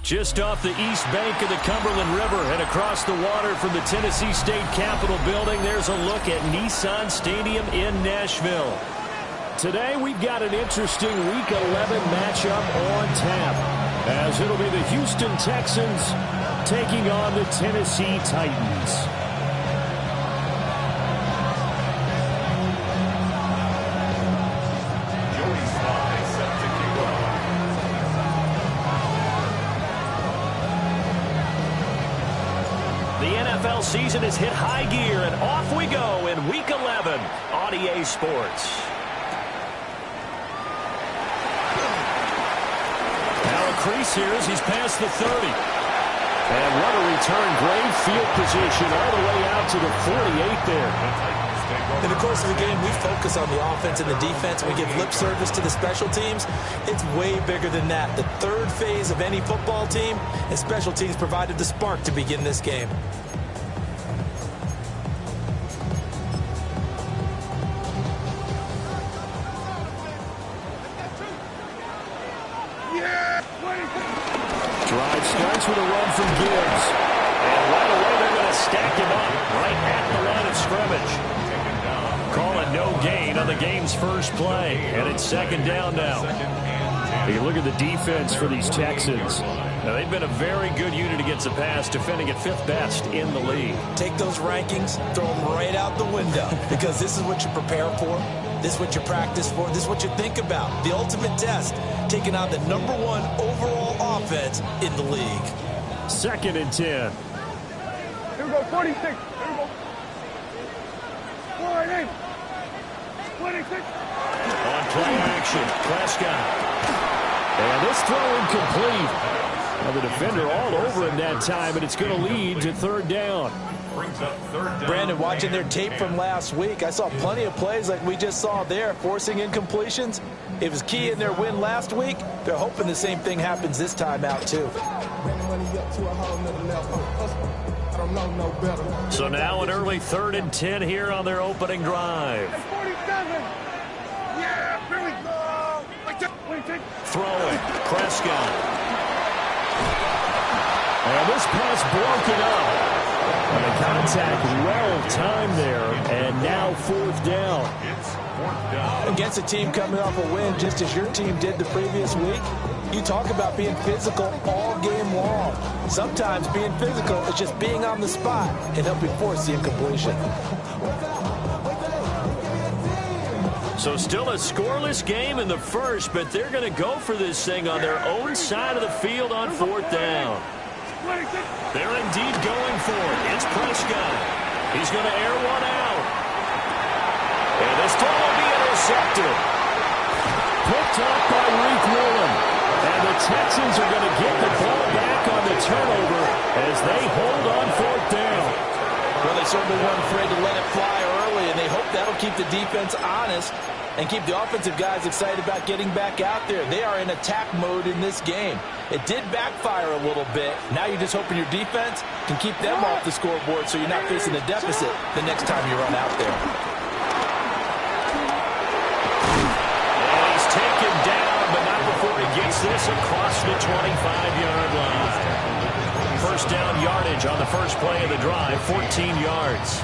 Just off the east bank of the Cumberland River and across the water from the Tennessee State Capitol building, there's a look at Nissan Stadium in Nashville. Today we've got an interesting Week 11 matchup on tap, as it'll be the Houston Texans taking on the Tennessee Titans. The NFL season has hit high gear, and off we go in Week 11 on EA Sports. Now a crease here as he's past the 30. And what a return. Great field position all the way out to the 48 there. In the course of the game, we focus on the offense and the defense. We give lip service to the special teams. It's way bigger than that. The third phase of any football team, and special teams provided the spark to begin this game. Drive starts with a run from Gibbs. And right away they're going to stack him up right at the line of scrimmage. Call it no gain on the game's first play. And it's second down now. You look at the defense for these Texans. Now, they've been a very good unit against the pass, defending at 5th best in the league. Take those rankings, throw them right out the window, because this is what you prepare for. This is what you practice for. This is what you think about. The ultimate test, taking on the #1 overall offense in the league. 2nd and 10. Here we go, 46. Here we go. 48. 26. On play action, Prescott. And this throw incomplete. Now the defender all over him that time, and it's going to lead to 3rd down. Brandon, watching their tape from last week, I saw plenty of plays like we just saw there, forcing incompletions. It was key in their win last week. They're hoping the same thing happens this time out, too. So now an early 3rd and 10 here on their opening drive. 47. Yeah, here we go. Throwing, Prescott. And this pass broken up. And the contact well timed there, and now 4th down. Against a team coming off a win, just as your team did the previous week, you talk about being physical all game long. Sometimes being physical is just being on the spot and helping force the incompletion. So still a scoreless game in the first, but they're going to go for this thing on their own side of the field on 4th down. They're indeed going for it. It's Prescott. He's going to air one out. And this throw will be intercepted. Picked up by Reek Woolen. And the Texans are going to get the ball back on the turnover as they hold on 4th down. Well, they certainly weren't afraid to let it fly early, and they hope that'll keep the defense honest and keep the offensive guys excited about getting back out there. They are in attack mode in this game. It did backfire a little bit. Now you're just hoping your defense can keep them off the scoreboard so you're not facing a deficit the next time you run out there. And he's taken down, but not before he gets this across the 25-yard line. First down yardage on the first play of the drive, 14 yards.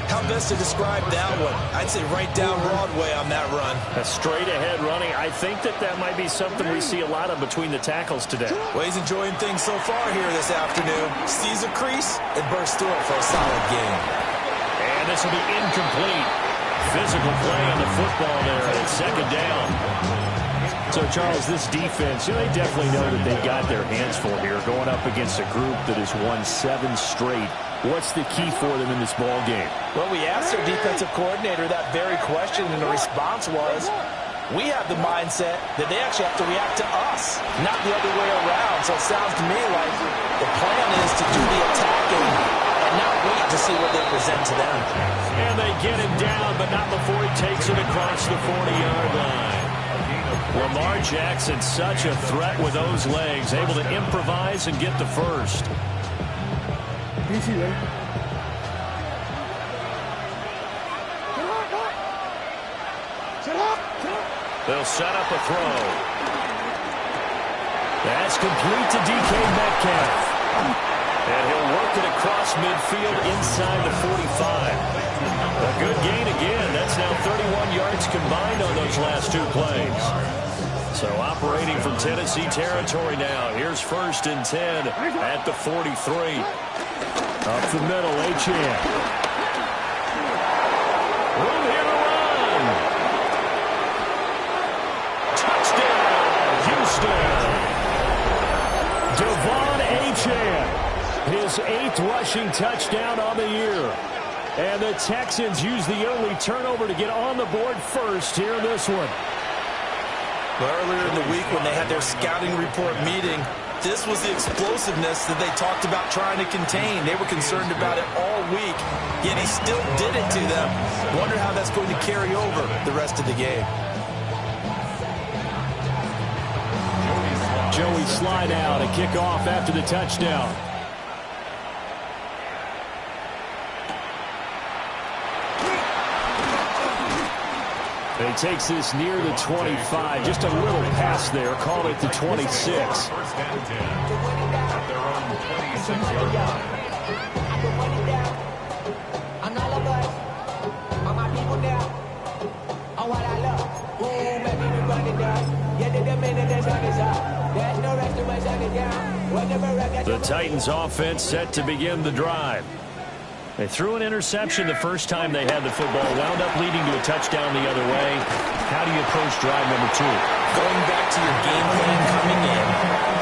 How best to describe that one? I'd say right down Broadway on that run. A straight-ahead running. I think that might be something we see a lot of between the tackles today. Well, he's enjoying things so far here this afternoon. Sees a crease and bursts through it for a solid game. And this will be incomplete. Physical play on the football there, and it's 2nd down. So, Charles, this defense, they definitely know that they got their hands full here, going up against a group that has won 7 straight. What's the key for them in this ball game? Well, we asked their defensive coordinator that very question, and the response was, we have the mindset that they actually have to react to us, not the other way around. So it sounds to me like the plan is to do the attacking and not wait to see what they present to them. And they get him down, but not before he takes it across the 40-yard line. Lamar Jackson, such a threat with those legs, able to improvise and get the first. DC, ready? They'll set up a throw. That's complete to DK Metcalf. And he'll work it across midfield inside the 45. A good gain again. That's now 31 yards combined on those last two plays. So operating from Tennessee territory now. Here's 1st and 10 at the 43. Up the middle, Achane. Room here to run. Touchdown, Houston. Devon Achane, his 8th rushing touchdown on the year. And the Texans use the only turnover to get on the board first here in this one. Well, earlier in the week when they had their scouting report meeting, this was the explosiveness that they talked about trying to contain. They were concerned about it all week, yet he still did it to them. Wonder how that's going to carry over the rest of the game. Joey slide out and kick off after the touchdown. And he takes this near the 25. Just a little pass there. Call it the 26. The Titans offense set to begin the drive. They threw an interception the first time they had the football, wound up leading to a touchdown the other way. How do you approach drive number 2? Going back to your game plan coming in,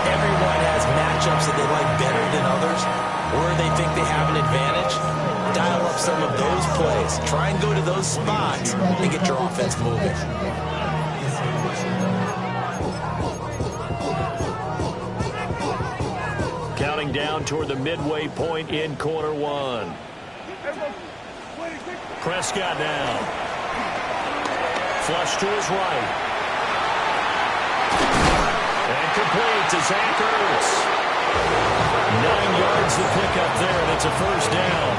everyone has matchups that they like better than others, or they think they have an advantage. Dial up some of those plays. Try and go to those spots and get your offense moving. Counting down toward the midway point in quarter 1. Prescott now. Flush to his right. And complete to Zach Ertz. 9 yards to pick up there, and it's a first down.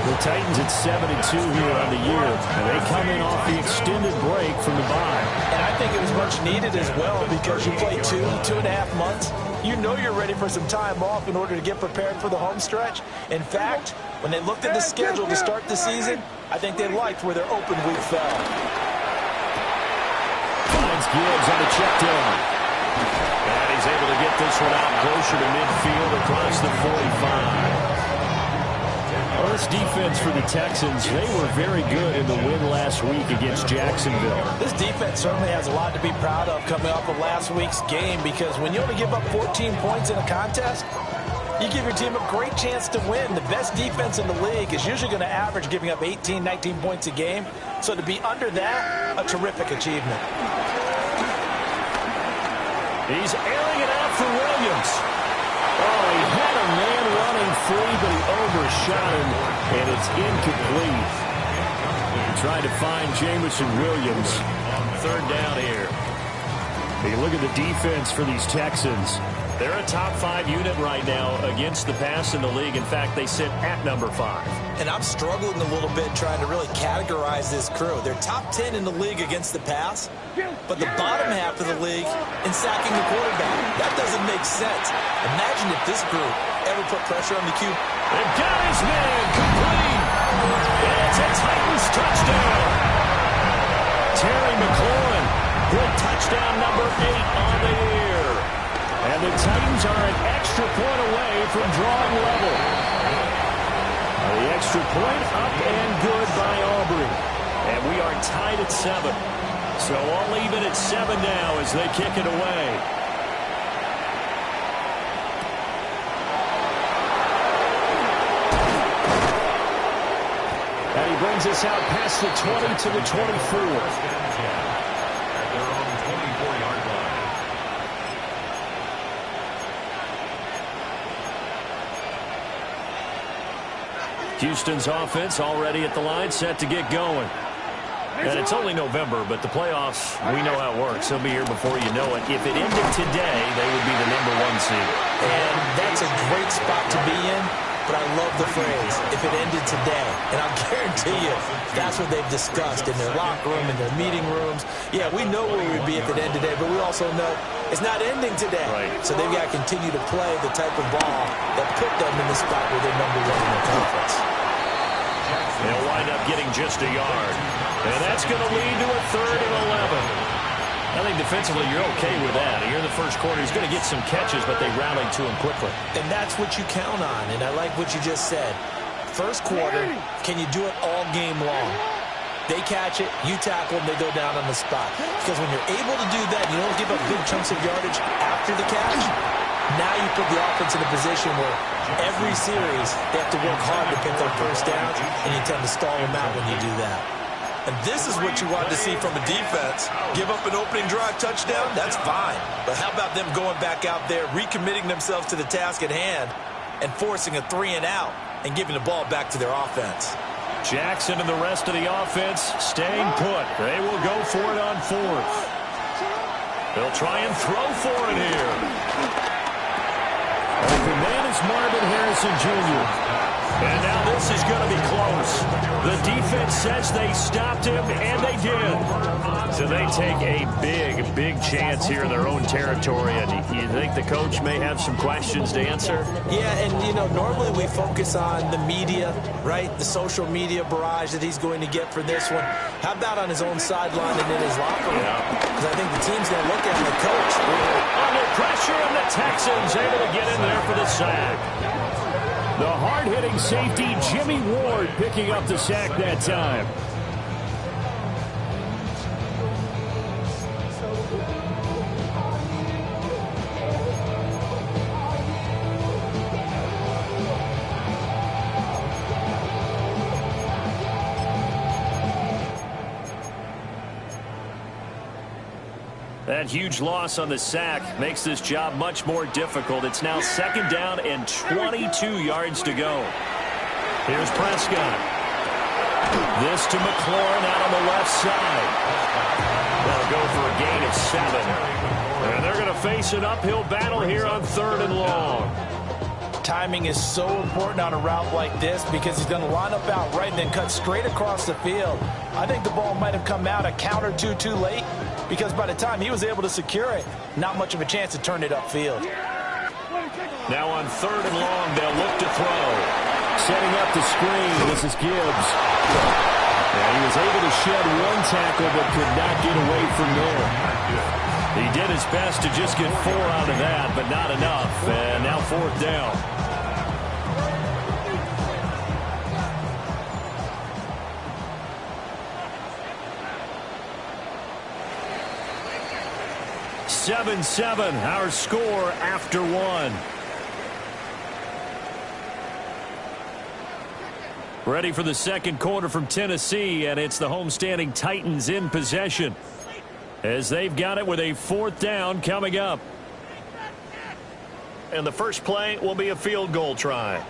The Titans at 7-2 here on the year, and they come in off the extended break from the bye. And I think it was much needed as well because you play 2.5 months. You know you're ready for some time off in order to get prepared for the home stretch. In fact, when they looked at the schedule to start the season, I think they liked where their open week fell. Finds Gibbs on the check down. And he's able to get this one out closer to midfield across the 45. Well, this defense for the Texans, they were very good in the win last week against Jacksonville. This defense certainly has a lot to be proud of coming off of last week's game because when you only give up 14 points in a contest, you give your team a great chance to win. The best defense in the league is usually going to average giving up 18, 19 points a game. So to be under that, a terrific achievement. He's airing it out for Williams. Oh, he had a man running free, but he overshot him, and it's incomplete. Trying to find Jameson Williams. 3rd down here. You look at the defense for these Texans. They're a top 5 unit right now against the pass in the league. In fact, they sit at number 5. And I'm struggling a little bit trying to really categorize this crew. They're top 10 in the league against the pass, but the bottom half of the league in sacking the quarterback. That doesn't make sense. Imagine if this group ever put pressure on the QB. They've got his man complete. It's a Titans touchdown. Terry McLaurin with touchdown number 8 on the year. And the Titans are an extra point away from drawing level. The extra point up and good by Aubrey. And we are tied at 7. So all even at 7 now as they kick it away. And he brings us out past the 20 to the 24. Houston's offense already at the line, set to get going. And it's only November, but the playoffs, we know how it works. They'll be here before you know it. If it ended today, they would be the number 1 seed. And that's a great spot to be in, but I love the phrase, if it ended today. And I'll guarantee you, that's what they've discussed in their locker room, in their meeting rooms. Yeah, we know where we'd be if it ended today, but we also know it's not ending today. Right. So they've got to continue to play the type of ball that put them in the spot where they're number one in the conference. They'll wind up getting just a yard. And that's going to lead to a 3rd and 11. I think defensively you're okay with that. Here in the first quarter, he's going to get some catches, but they rallied to him quickly. And that's what you count on, and I like what you just said. First quarter, can you do it all game long? They catch it, you tackle them, they go down on the spot. Because when you're able to do that, you don't give up big chunks of yardage after the catch. Now you put the offense in a position where every series they have to work hard to pick up first downs, and you tend to stall them out when you do that. And this is what you want to see from a defense. Give up an opening drive touchdown, that's fine. But how about them going back out there, recommitting themselves to the task at hand, and forcing a 3-and-out and giving the ball back to their offense. Jackson and the rest of the offense staying put. They will go for it on 4th. They'll try and throw for it here. The man is Marvin Harrison Jr. And now this is going to be close. The defense says they stopped him, and they did. So they take a big chance here in their own territory. And you think the coach may have some questions to answer? Yeah, and, you know, normally we focus on the media, right? The social media barrage that he's going to get for this one. How about on his own sideline and in his locker room? Because I think the team's going to look at the coach. Under pressure, and the Texans able to get in there for the sack. The hard-hitting safety, Jimmy Ward, picking up the sack that time. That huge loss on the sack makes this job much more difficult. It's now 2nd down and 22 yards to go. Here's Prescott. This to McLaurin out on the left side. They'll go for a gain of 7. And they're going to face an uphill battle here on 3rd and long. Timing is so important on a route like this because he's going to line up out right and then cut straight across the field. I think the ball might have come out a count or two too late because by the time he was able to secure it, not much of a chance to turn it upfield. Now on 3rd and long, they'll look to throw. Setting up the screen, this is Gibbs. And he was able to shed one tackle but could not get away from there. He did his best to just get 4 out of that, but not enough. And now 4th down. "7-7", our score after 1. Ready for the second quarter from Tennessee, and it's the homestanding Titans in possession as they've got it with a 4th down coming up. And the first play will be a field goal try.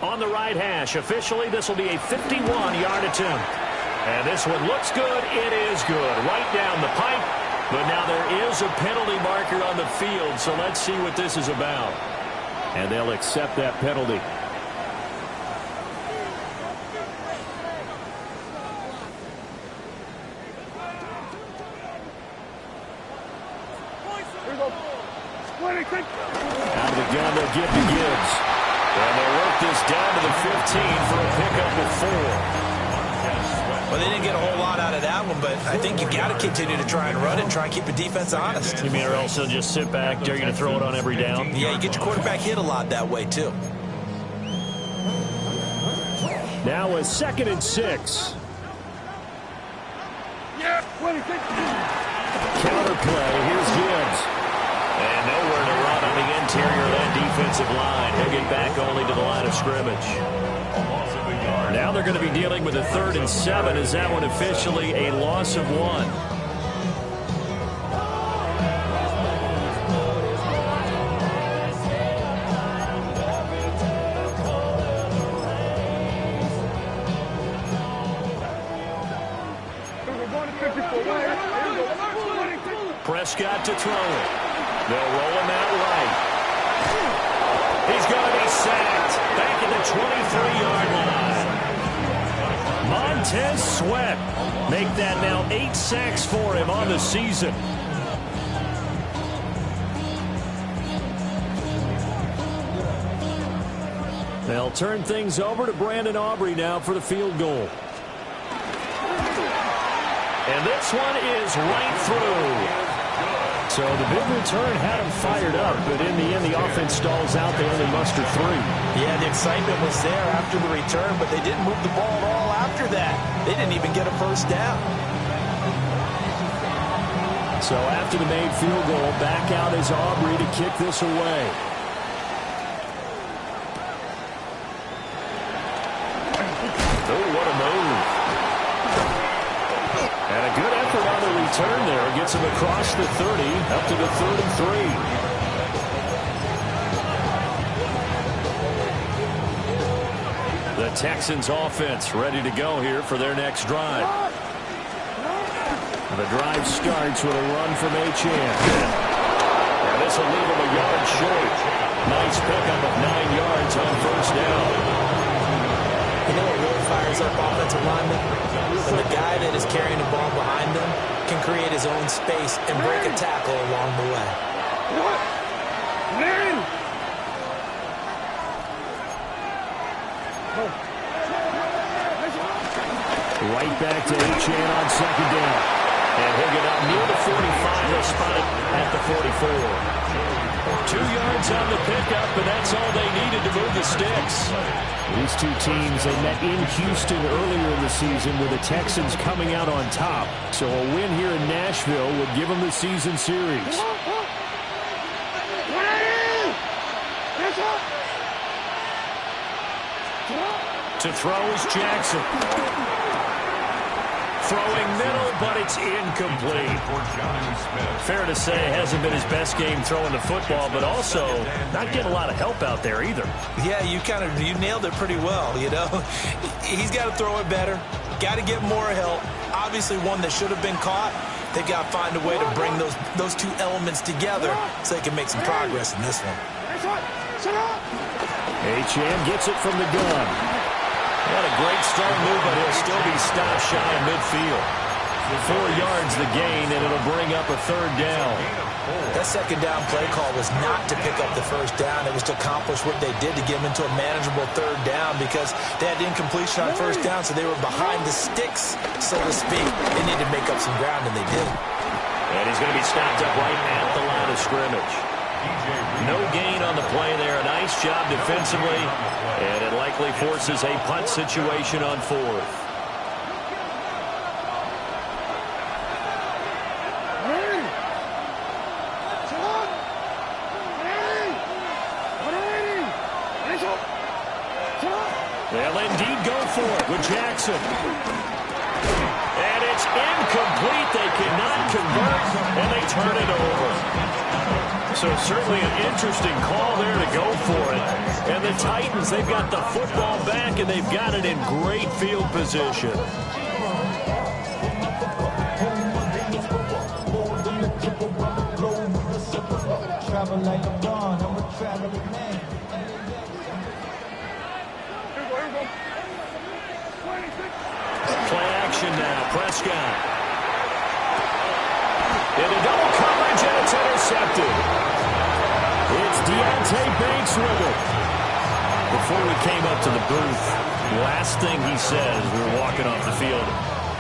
On the right hash, officially this will be a 51-yard attempt. And this one looks good. It is good. Right down the pipe. But now there is a penalty marker on the field, so let's see what this is about. And they'll accept that penalty. Out of the gun, they'll give to Gibbs. And they'll work this down to the 15 for a pickup of 4. Well, they didn't get a whole lot out of that one, but I think you've got to continue to try and run and try and keep the defense honest. You mean or else they'll just sit back, dare you to throw it on every down? Yeah, you get your quarterback hit a lot that way, too. Now a 2nd and 6. Counter play. Here's Gibbs. And nowhere to run on the interior of that defensive line. He'll get back only to the line of scrimmage. Now they're going to be dealing with a 3rd and 7. Is that one officially a loss of 1? Prescott to throw it. They'll roll him out right. He's going to be sacked back at the 23-yard line. Montez Sweat make that now 8 sacks for him on the season. They'll turn things over to Brandon Aubrey now for the field goal. And this one is right through. So the big return had them fired up, but in the end, the offense stalls out. They only muster 3. Yeah, the excitement was there after the return, but they didn't move the ball at all after that. They didn't even get a first down. So after the made field goal, back out is Aubrey to kick this away. Oh, what a move. And a good effort on the return there. Gets him across the 30, up to the 3rd and 3. The Texans offense ready to go here for their next drive. The drive starts with a run from Matten. And this will leave him a yard short. Nice pickup of 9 yards on first down. You know what really fires up offensive linemen? When the guy that is carrying the ball behind them can create his own space and break a tackle along the way. Right back to Matten on second down. And he'll get up near the 45. They'll spot it at the 44. 2 yards on the pickup, and that's all they needed to move the sticks. These two teams, they met in Houston earlier in the season with the Texans coming out on top. So a win here in Nashville would give them the season series. To throw is Jackson. Throwing middle, but it's incomplete. Fair to say, it hasn't been his best game throwing the football, but also not getting a lot of help out there either. Yeah, you nailed it pretty well, you know. He's got to throw it better. Got to get more help. Obviously one that should have been caught. They've got to find a way to bring those two elements together so they can make some progress in this one. Matten gets it from the gun. What a great strong move, but he'll still be stopped shy of midfield. 4 yards the gain, and it'll bring up a 3rd down. That second down play call was not to pick up the first down. It was to accomplish what they did to get them into a manageable 3rd down because they had incompletion on first down, so they were behind the sticks, so to speak. They needed to make up some ground, and they did. And he's going to be stopped up right at the line of scrimmage. No gain on the play there. A nice job defensively, and it likely forces a punt situation on 4th. They'll indeed go for it with Jackson. And it's incomplete. They cannot convert, and they turn it over. So certainly an interesting call there to go for it. And the Titans, they've got the football back, and they've got it in great field position. Play action now. Prescott. Into double coverage, and it's intercepted. It's Deontay Banks with it. Before we came up to the booth, last thing he said as we were walking off the field,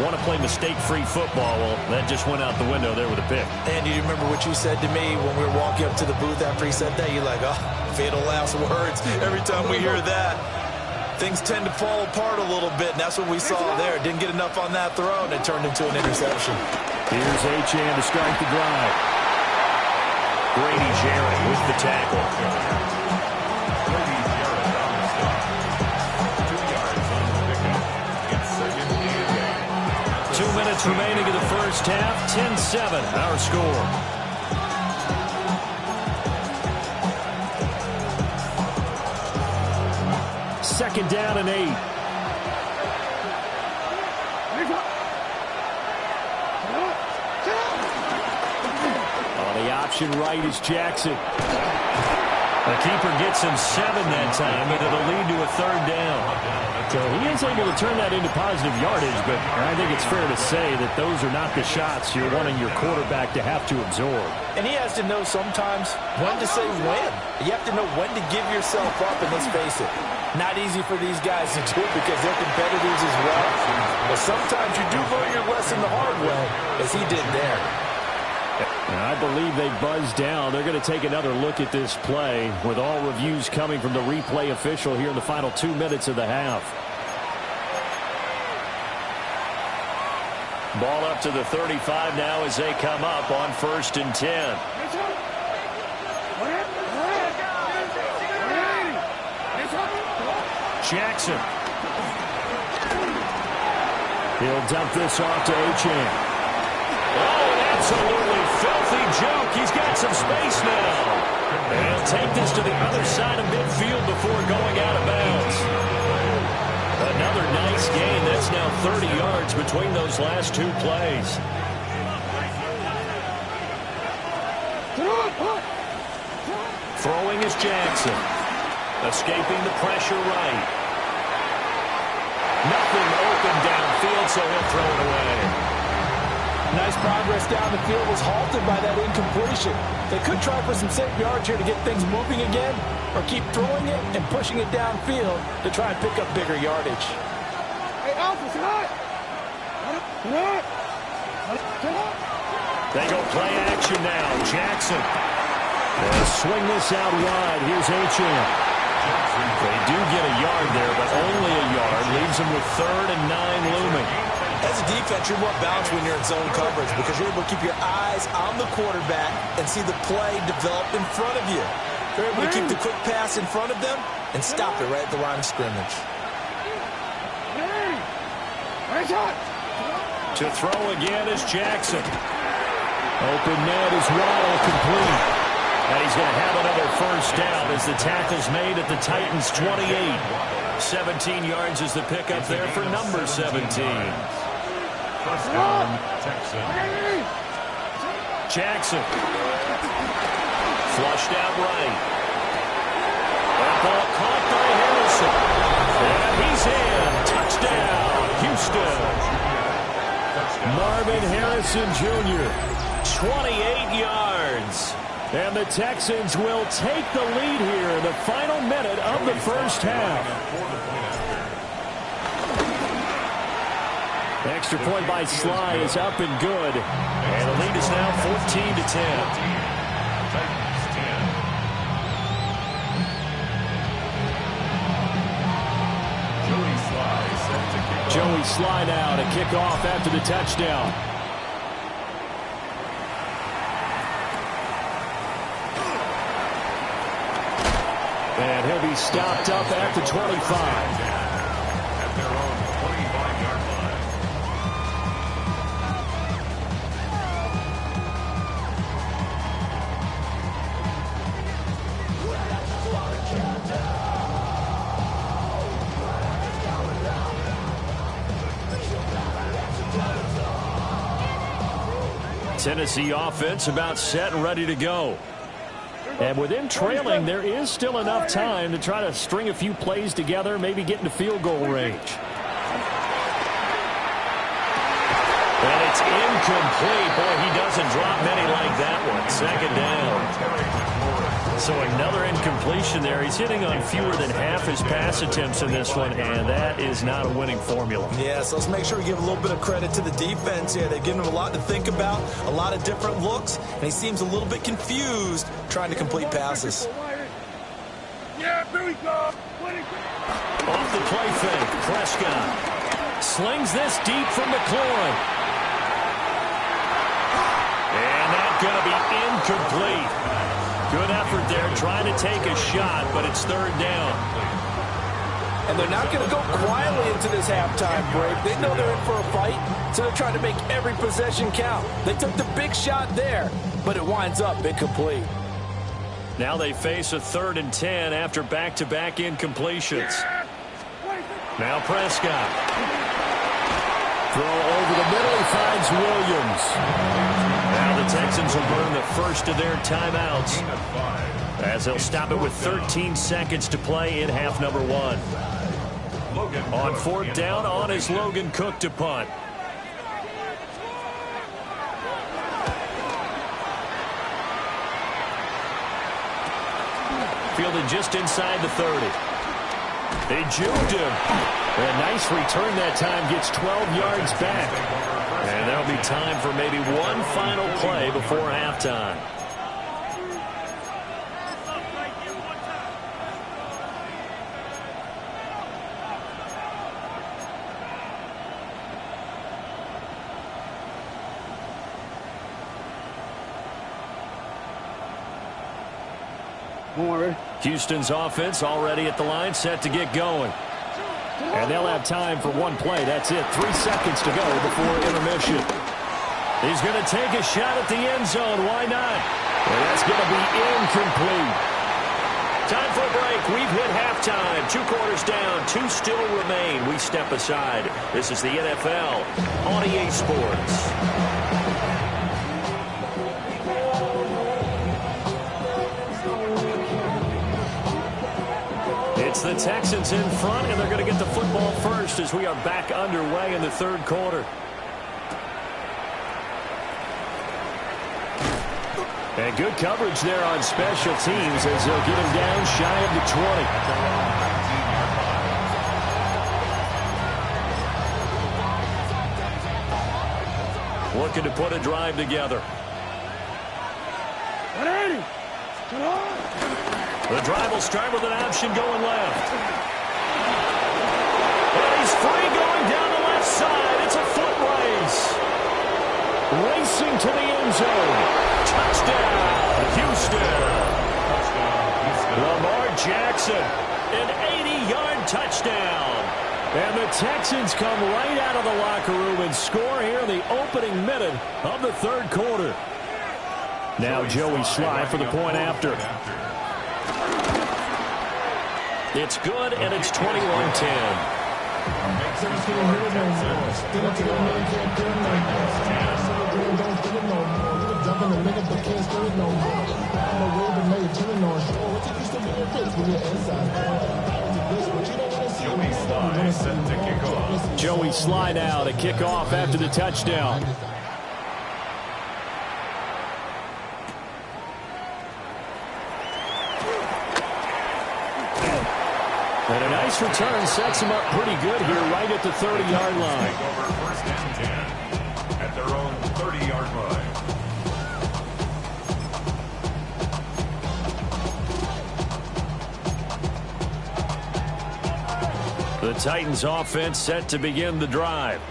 want to play mistake-free football. Well, that just went out the window there with a pick. And you remember what you said to me when we were walking up to the booth after he said that? You're like, oh, fatal last words. Every time we hear that, things tend to fall apart a little bit, and that's what we saw there. Didn't get enough on that throw, and it turned into an interception. Here's Matten to start the drive. Grady Jarrett with the tackle. 2 minutes remaining in the first half. 10-7, our score. Second down and 8. On the option right is Jackson. The keeper gets him 7 that time, and it'll lead to a 3rd down. So he is able to turn that into positive yardage, but I think it's fair to say that those are not the shots you're wanting your quarterback to have to absorb. And he has to know sometimes when to say when. You have to know when to give yourself up, and let's face it, not easy for these guys to do because they're competitors as well. But sometimes you do learn your lesson the hard way, as he did there. And I believe they buzzed down. They're going to take another look at this play with all reviews coming from the replay official here in the final 2 minutes of the half. Ball up to the 35 now as they come up on 1st and 10. Jackson. He'll dump this off to Achane. Oh, an absolutely filthy joke. He's got some space now. And he'll take this to the other side of midfield before going out of bounds. Another nice gain. That's now 30 yards between those last 2 plays. Throwing is Jackson. Escaping the pressure right. Nothing open downfield, so he'll throw it away. Nice progress down the field was halted by that incompletion. They could try for some safe yards here to get things moving again, or keep throwing it and pushing it downfield to try and pick up bigger yardage. Hey, Alpha, tonight! They go play action now. Jackson. They'll swing this out wide. Here's Achane. They do get a yard there, but only a yard. Leaves them with 3rd and 9 looming. As a defense, you're more balanced when you're in zone coverage because you're able to keep your eyes on the quarterback and see the play develop in front of you. You're able to keep the quick pass in front of them and stop it right at the line of scrimmage. To throw again is Jackson. Open net is Waddle, complete. And he's going to have another 1st down as the tackle's made at the Titans' 28. 17 yards is the pickup there for number 17. 1st down, Texans. Jackson. Flushed out right. That ball caught by Harrison. And he's in. Touchdown, Houston. Marvin Harrison Jr., 28 yards. And the Texans will take the lead here in the final minute of the 1st half. Extra point by Sly is up and good. And the lead is now 14-10. Joey Sly now to kick off after the touchdown. And he'll be stopped up at the 25. At their own 25-yard line. Tennessee offense about set and ready to go. And with them trailing, there is still enough time to try to string a few plays together, maybe get into field goal range. And it's incomplete. Boy, he doesn't drop many like that one. 2nd down. So another incompletion there. He's hitting on fewer than half his pass attempts in this one, and that is not a winning formula. Yeah, so let's make sure we give a little bit of credit to the defense here. They've given him a lot to think about, a lot of different looks, and he seems a little bit confused trying to complete passes. Yeah, here we go. Off the play fake, Prescott slings this deep from McLaurin. And that's going to be incomplete. Good effort there, trying to take a shot, but it's 3rd down. And they're not going to go quietly into this halftime break. They know they're in for a fight, so they're trying to make every possession count. They took the big shot there, but it winds up incomplete. Now they face a 3rd and 10 after back-to-back incompletions. Now Prescott. Throw over the middle, he finds Williams. Now the Texans will burn the first of their timeouts. As they'll stop it with 13 seconds to play in half number one. On fourth down, on is Logan Cook to punt. Fielded just inside the 30. They juked him. A nice return that time, gets 12 yards back. And there'll be time for maybe one final play before halftime. Houston's offense already at the line, set to get going. And they'll have time for one play. That's it. 3 seconds to go before intermission. He's going to take a shot at the end zone. Why not? And that's going to be incomplete. Time for a break. We've hit halftime. 2 quarters down. 2 still remain. We step aside. This is the NFL on EA Sports. It's the Texans in front, and they're going to get the football first as we are back underway in the third quarter. And good coverage there on special teams as they'll get him down shy of the 20. Looking to put a drive together. The drive will start with an option going left. And he's free going down the left side. It's a foot race. Racing to the end zone. Touchdown, Houston. Lamar Jackson, an 80-yard touchdown. And the Texans come right out of the locker room and score here in the opening minute of the third quarter. Now Joey Sly for the point after. It's good, and it's 21-10. Joey Sly now to kick off after the touchdown. And a nice return sets him up pretty good here right at the 30-yard line. Over first and 10 at their own 30-yard line. The Titans offense set to begin the drive.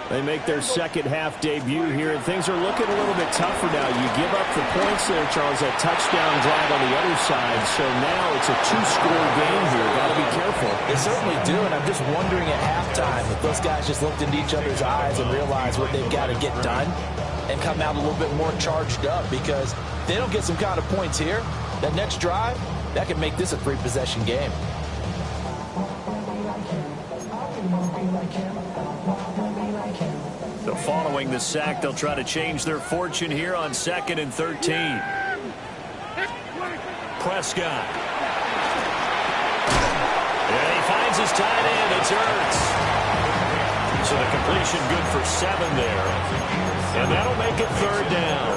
They make their second half debut here, and things are looking a little bit tougher now. You give up the points there, Charles, that touchdown drive on the other side. So now it's a 2-score game here. Got to be careful. They certainly do, and I'm just wondering at halftime if those guys just looked into each other's eyes and realized what they've got to get done and come out a little bit more charged up, because if they don't get some kind of points here, that next drive, that could make this a 3-possession game. So following the sack, they'll try to change their fortune here on 2nd and 13. Prescott. And he finds his tight end. It's Ertz. So the completion good for 7 there. And that'll make it 3rd down.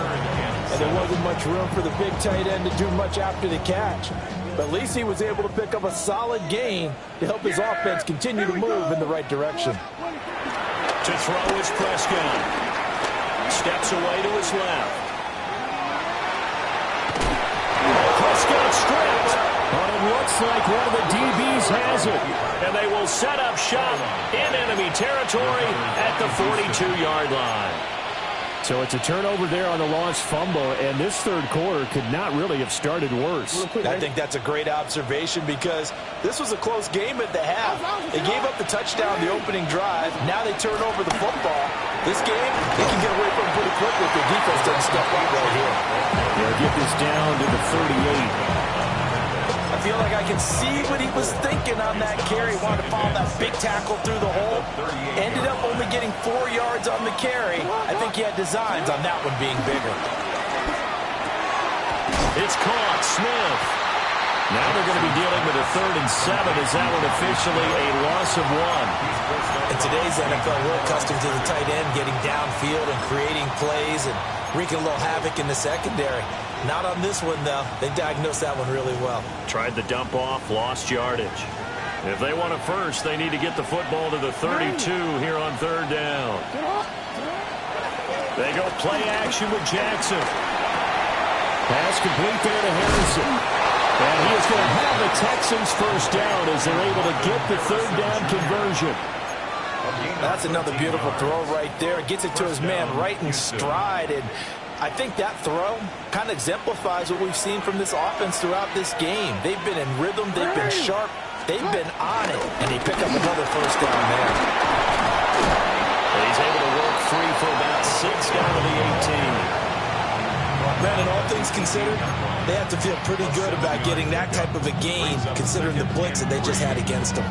And there wasn't much room for the big tight end to do much after the catch. But at least he was able to pick up a solid gain to help his offense continue to move in the right direction. To throw is Prescott. Steps away to his left. Prescott stripped. But it looks like one of the DBs has it. And they will set up shop in enemy territory at the 42-yard line. So it's a turnover there on the lost fumble, and this third quarter could not really have started worse. I think that's a great observation, because this was a close game at the half. They gave up the touchdown the opening drive. Now they turn over the football. This game, they can get away from pretty quickly if their defense doesn't step up right here. They'll get this down to the 38. I feel like I can see what he was thinking on that carry. Wanted to follow that big tackle through the hole. Ended up only getting 4 yards on the carry. I think he had designs on that one being bigger. It's caught. Smith. Now they're going to be dealing with a 3rd and 7 as that one officially a loss of 1. In today's NFL, we're accustomed to the tight end getting downfield and creating plays and wreaking a little havoc in the secondary. Not on this one, though. They diagnosed that one really well. Tried the dump off, lost yardage. If they want a first, they need to get the football to the 32 here on 3rd down. They go play action with Jackson. Pass complete there to Harrison. And he is going to have the Texans first down as they're able to get the 3rd down conversion. That's another beautiful throw right there. Gets it to his man right in stride. And I think that throw kind of exemplifies what we've seen from this offense throughout this game. They've been in rhythm. They've been sharp. They've been on it. And they pick up another first down there. And he's able to work free for about 6 down to the 18. Brandon, all things considered, they have to feel pretty good about getting that type of a gain, considering the blitz that they just had against them.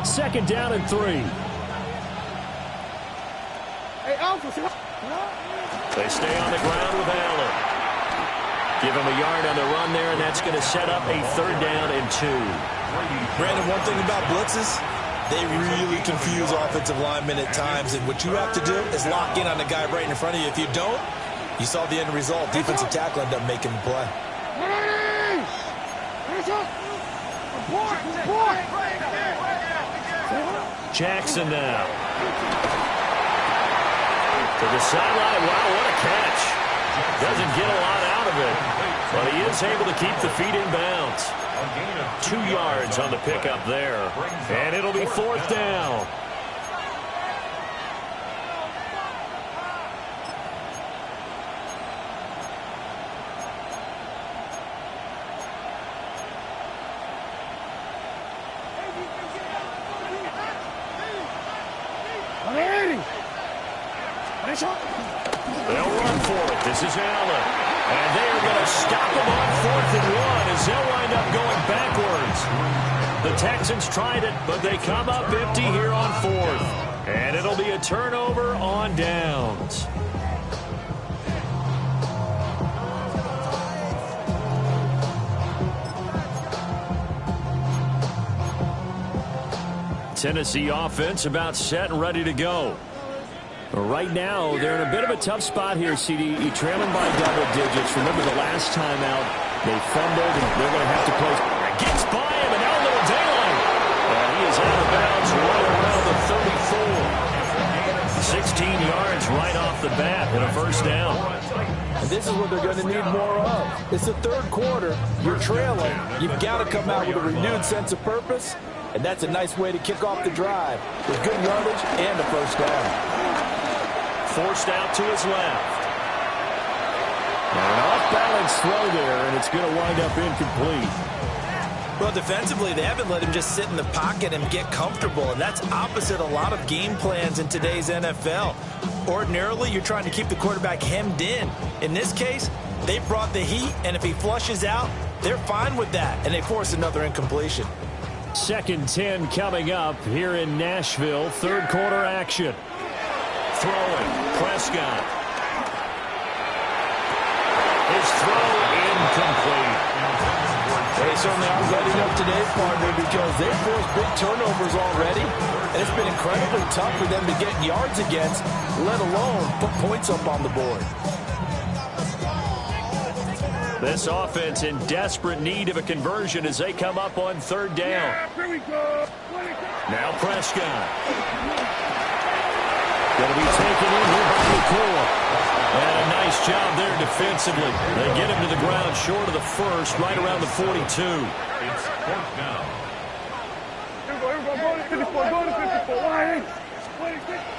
2nd down and 3. Hey, Alpha. They stay on the ground with Allen. Give him a yard on the run there, and that's going to set up a 3rd down and 2. Brandon, one thing about blitzes, they really confuse offensive linemen at times, and what you have to do is lock in on the guy right in front of you. If you don't, you saw the end result. Defensive tackle ended up making the play. Jackson now. To the sideline. Wow, what a catch. Doesn't get a lot out of it, but he is able to keep the feet in bounds. 2 yards on the pickup there, and it'll be 4th down. They'll run for it. This is Allen. And they are going to stop him on 4th and 1 as they'll wind up going backwards. The Texans tried it, but they come up empty here on 4th. And it'll be a turnover on downs. Tennessee offense about set and ready to go. Right now, they're in a bit of a tough spot here, CD. Trailing by double digits. Remember the last time out, they fumbled, and they're going to have to close. Gets by him, and now a little daylight. And he is out of bounds right around the 34. 16 yards right off the bat and a first down. And this is what they're going to need more of. It's the 3rd quarter. You're trailing. You've got to come out with a renewed sense of purpose, and that's a nice way to kick off the drive with good yardage and a first down. Forced out to his left. An off-balance throw there, and it's going to wind up incomplete. Well, defensively, they haven't let him just sit in the pocket and get comfortable, and that's opposite a lot of game plans in today's NFL. Ordinarily, you're trying to keep the quarterback hemmed in. In this case, they brought the heat, and if he flushes out, they're fine with that, and they force another incompletion. 2nd 10 coming up here in Nashville. 3rd quarter action. Throwing, Prescott. His throw incomplete. They certainly are ready up today, partner, because they've forced big turnovers already, and it's been incredibly tough for them to get yards against, let alone put points up on the board. This offense in desperate need of a conversion as they come up on 3rd down. Now Prescott. Going to be taken in here by McCoy. And a nice job there defensively. They get him to the ground short of the first, right around the 42. It's 4th down.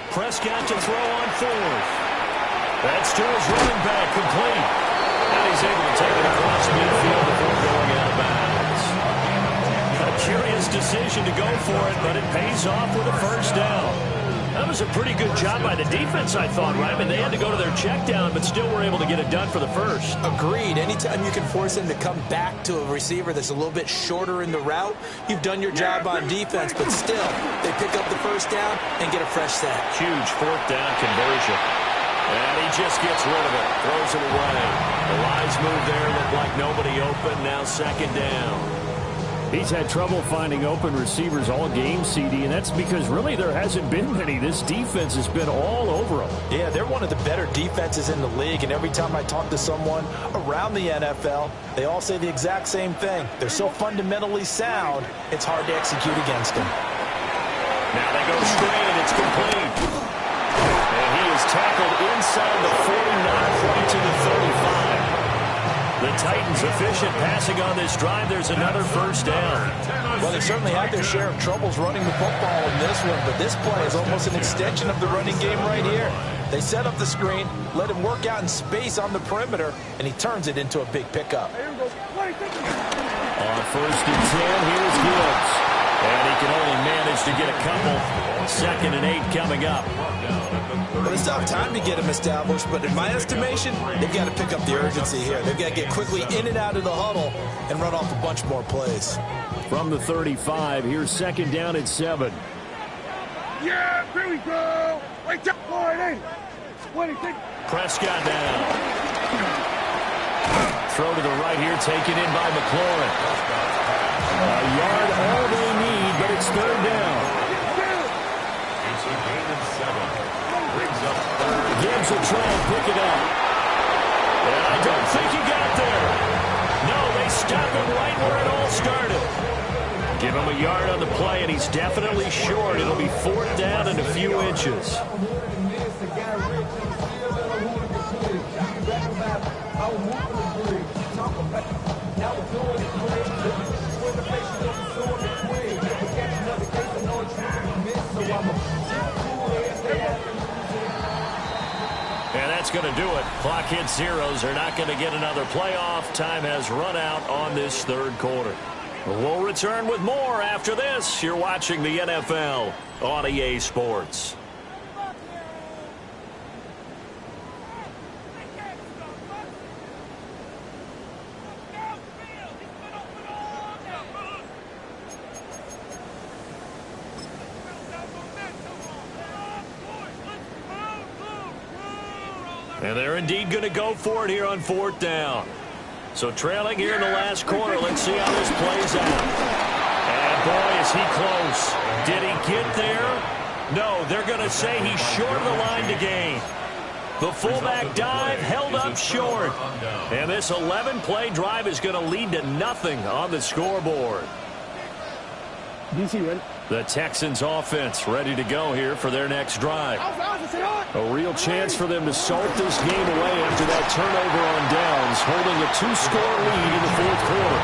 Prescott to throw on 4th. That's to his running back, complete. And he's able to take it across midfield before going out of bounds. A curious decision to go for it, but it pays off with a first down. That was a pretty good job by the defense, I thought, right? I mean, they had to go to their check down, but still were able to get it done for the first. Agreed. Anytime you can force him to come back to a receiver that's a little bit shorter in the route, you've done your job on defense, but still, they pick up the first down and get a fresh set. Huge 4th down conversion. And he just gets rid of it. Throws it away. The wise move there. Looked like nobody open. Now second down. He's had trouble finding open receivers all game, CD, and that's because really there hasn't been many. This defense has been all over him. Yeah, they're one of the better defenses in the league, and every time I talk to someone around the NFL, they all say the exact same thing. They're so fundamentally sound, it's hard to execute against them. Now they go straight, and it's complete. And he is tackled inside the 40, not quite to the 35. The Titans efficient passing on this drive. There's another first down. Well, they certainly had their share of troubles running the football in this one, but this play is almost an extension of the running game right here. They set up the screen, let him work out in space on the perimeter, and he turns it into a big pickup. On first and 10, here's Gibbs. And he can only manage to get a couple. 2nd and 8 coming up. Well, it's not time to get him established, but in my estimation, they've got to pick up the urgency here. They've got to get quickly in and out of the huddle and run off a bunch more plays. From the 35, here's 2nd down and 7. Yeah, here we go. Wait, jump for it. What do you think? Prescott down. Throw to the right here, taken in by McLaurin. A yard all they need, but it's 3rd down. It's a gain of 7. Brings up 3rd. Gibbs will try and pick it up. And I don't think he got there. No, they stop him right where it all started. Give him a yard on the play, and he's definitely short. It'll be 4th down and a few inches. And that's going to do it. Clock hits zeros. They're not going to get another playoff. Time has run out on this 3rd quarter. We'll return with more after this. You're watching the NFL on EA Sports. And they're indeed going to go for it here on 4th down. So trailing here in the last quarter. Let's see how this plays out. And boy, is he close. Did he get there? No, they're going to say he's short of the line to gain. The fullback dive held up short. And this 11-play drive is going to lead to nothing on the scoreboard. DC ready? The Texans offense ready to go here for their next drive. A real chance for them to salt this game away after that turnover on downs, holding a 2-score lead in the 4th quarter.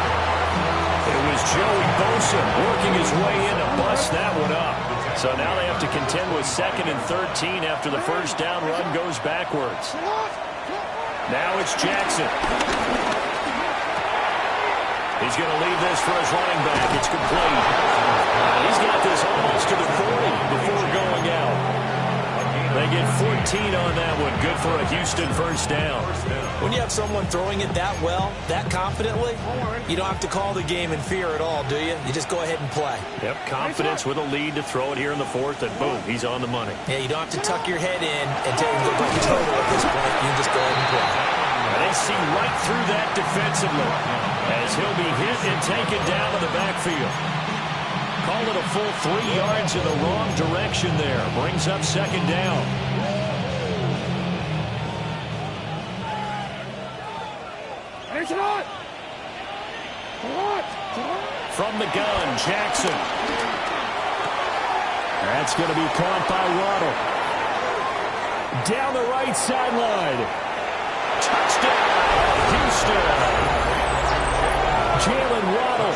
It was Joey Bosa working his way in to bust that one up. So now they have to contend with 2nd and 13 after the first down run goes backwards. Now it's Jackson. He's going to leave this for his running back. It's complete. He's got this almost to the 40 before going out. They get 14 on that one. Good for a Houston first down. When you have someone throwing it that well, that confidently, you don't have to call the game in fear at all, do you? You just go ahead and play. Yep, confidence with a lead to throw it here in the 4th, and boom, he's on the money. Yeah, you don't have to tuck your head in and take a look like total at this point. You can just go ahead and play. And they see right through that defensively as he'll be hit and taken down in the backfield. Call it a full 3 yards in the wrong direction there. Brings up 2nd down. From the gun, Jackson. That's going to be caught by Waddle. Down the right sideline. Touchdown, Houston. Jalen Waddle.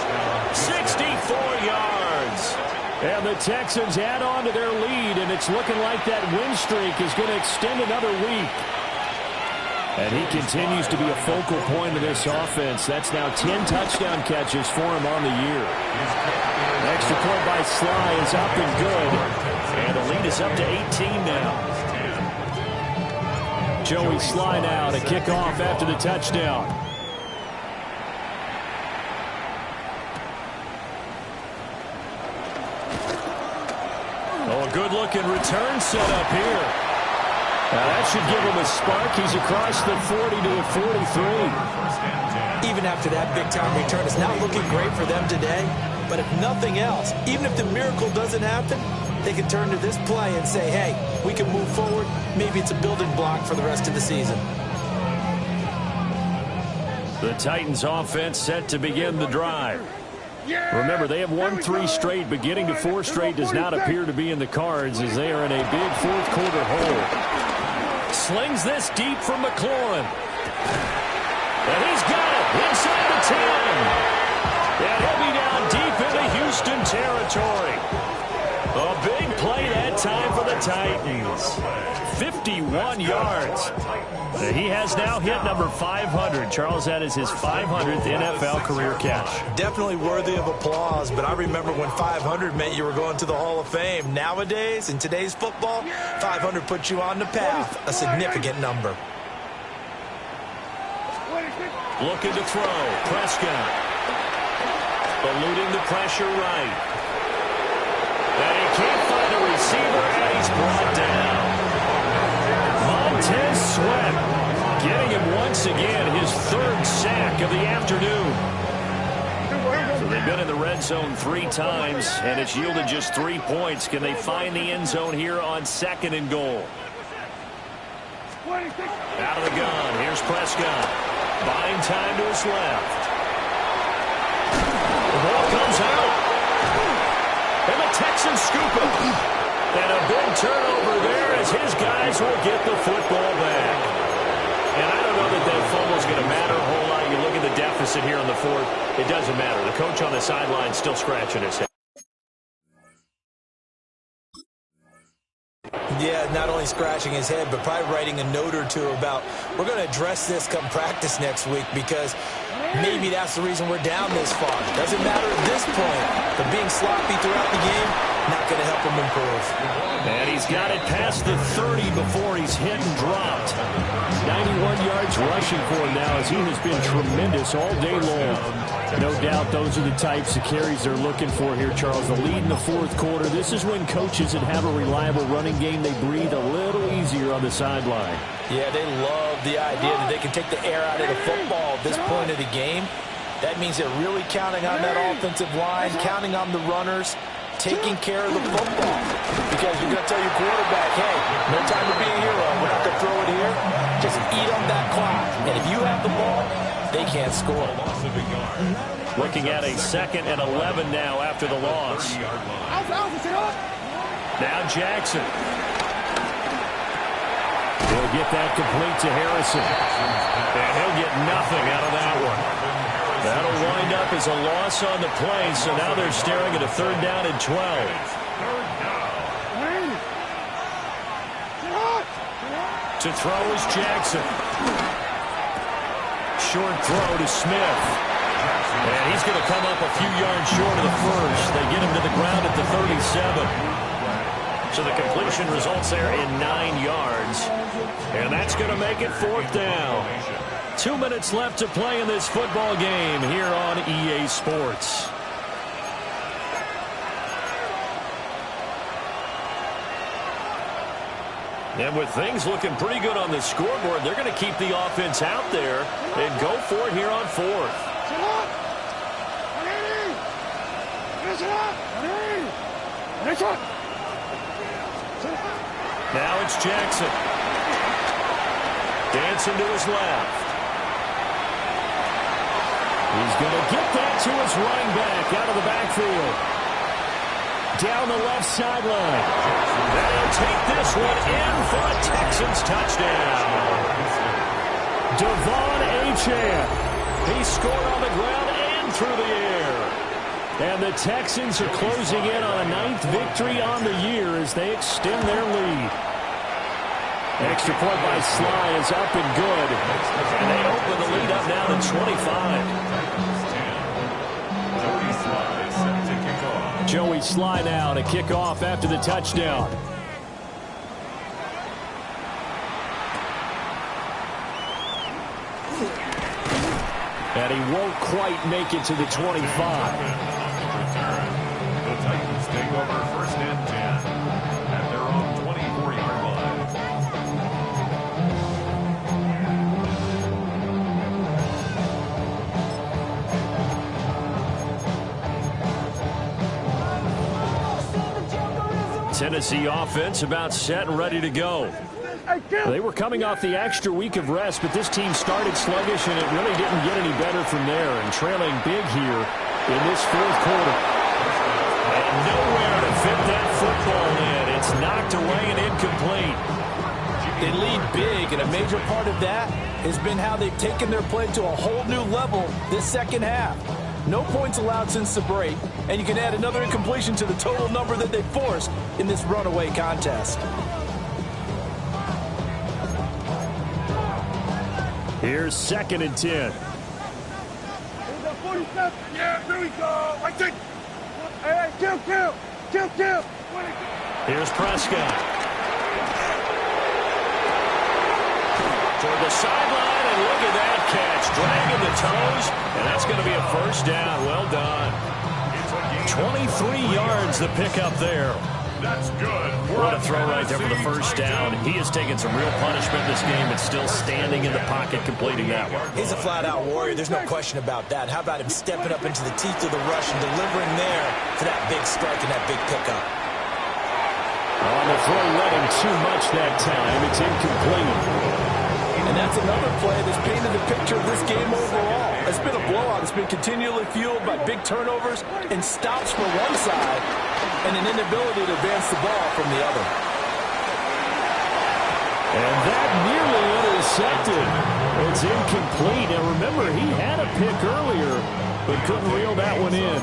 64 yards. And the Texans add on to their lead, and it's looking like that win streak is going to extend another week. And he continues to be a focal point of this offense. That's now 10 touchdown catches for him on the year. Extra point by Sly is up and good. And the lead is up to 18 now. Joey Sly now to kick off after the touchdown. Oh, a good-looking return set up here. Now that should give him a spark. He's across the 40 to the 43. Even after that big-time return, it's not looking great for them today. But if nothing else, even if the miracle doesn't happen, they can turn to this play and say, hey, we can move forward. Maybe it's a building block for the rest of the season. The Titans offense set to begin the drive. Remember, they have won 3 straight, but getting to 4 straight does not appear to be in the cards as they are in a big fourth-quarter hole. Slings this deep from McLaurin. And he's got it inside the 10. And he'll be down deep into Houston territory. A big play that time for the Titans. 51 yards. He has now hit number 500. Charles, that is his 500th NFL career catch. Definitely worthy of applause, but I remember when 500 meant you were going to the Hall of Fame. Nowadays, in today's football, 500 puts you on the path, a significant number. Looking to throw. Prescott. Eluding the pressure right. And he can't find a receiver, and he's brought down. Montez Sweat getting him once again, his 3rd sack of the afternoon. So they've been in the red zone 3 times, and it's yielded just 3 points. Can they find the end zone here on 2nd and goal? Out of the gun, here's Prescott. Buying time to his left. The ball comes out. And the Texans scoop it. And a big turnover there as his guys will get the football back. And I don't know that fumble is going to matter a whole lot. You look at the deficit here in the 4th. It doesn't matter. The coach on the sideline still scratching his head. Yeah, not only scratching his head, but probably writing a note or two about, we're going to address this come practice next week because maybe that's the reason we're down this far. Doesn't matter at this point, but being sloppy throughout the game, not going to help him improve. And he's got it past the 30 before he's hit and dropped. 91 yards rushing for him now as he has been tremendous all day long. No doubt those are the types of carries they're looking for here, Charles. The lead in the 4th quarter. This is when coaches that have a reliable running game, they breathe a little easier on the sideline. Yeah, they love the idea that they can take the air out of the football at this point of the game. That means they're really counting on that offensive line, counting on the runners, taking care of the football. Because you're going to tell your quarterback, hey, no time to be a hero. We're not going to throw it here. Just eat on that clock. And if you have the ball, they can't score. Looking at a 2nd and 11 now after the loss. Now Jackson. He'll get that complete to Harrison. And he'll get nothing out of that one. That'll wind up as a loss on the play, so now they're staring at a 3rd down and 12. To throw is Jackson. Short throw to Smith. And he's going to come up a few yards short of the first. They get him to the ground at the 37. So the completion results there in 9 yards. And that's going to make it 4th down. 2 minutes left to play in this football game here on EA Sports. And with things looking pretty good on the scoreboard, they're going to keep the offense out there and go for it here on 4th. Now it's Jackson. Dancing to his left. He's going to get that to his running back out of the backfield. Down the left sideline. They'll take this one in for a Texans touchdown. Devon Achane. He scored on the ground and through the air. And the Texans are closing in on a 9th victory on the year as they extend their lead. Extra point by Sly is up and good. And they open the lead up now to 25. Joey Sly now to kick off after the touchdown. And he won't quite make it to the 25. The Titans take over 1st and 10 at their own 24-yard line. Tennessee offense about set and ready to go. They were coming off the extra week of rest, but this team started sluggish, and it really didn't get any better from there, and trailing big here in this fourth quarter. And nowhere to fit that football in. It's knocked away and incomplete. They lead big, and a major part of that has been how they've taken their play to a whole new level this second half. No points allowed since the break, and you can add another incompletion to the total number that they forced in this runaway contest. Here's 2nd and 10. Yeah, here we go. I think. Hey, kill. Here's Prescott. Toward the sideline, and look at that catch. Dragging the toes, and that's going to be a first down. Well done. 23 yards the pickup there. That's good. What a throw right there for the first down. He has taken some real punishment this game, but still standing in the pocket completing that one. He's a flat-out warrior. There's no question about that. How about him stepping up into the teeth of the rush and delivering there for that big strike and that big pickup? On the throw, letting too much that time. It's incomplete. And that's another play that's painted the picture of this game overall. It's been a blowout. It's been continually fueled by big turnovers and stops for one side and an inability to advance the ball from the other. And that nearly intercepted. It's incomplete. And remember, he had a pick earlier, but couldn't reel that one in.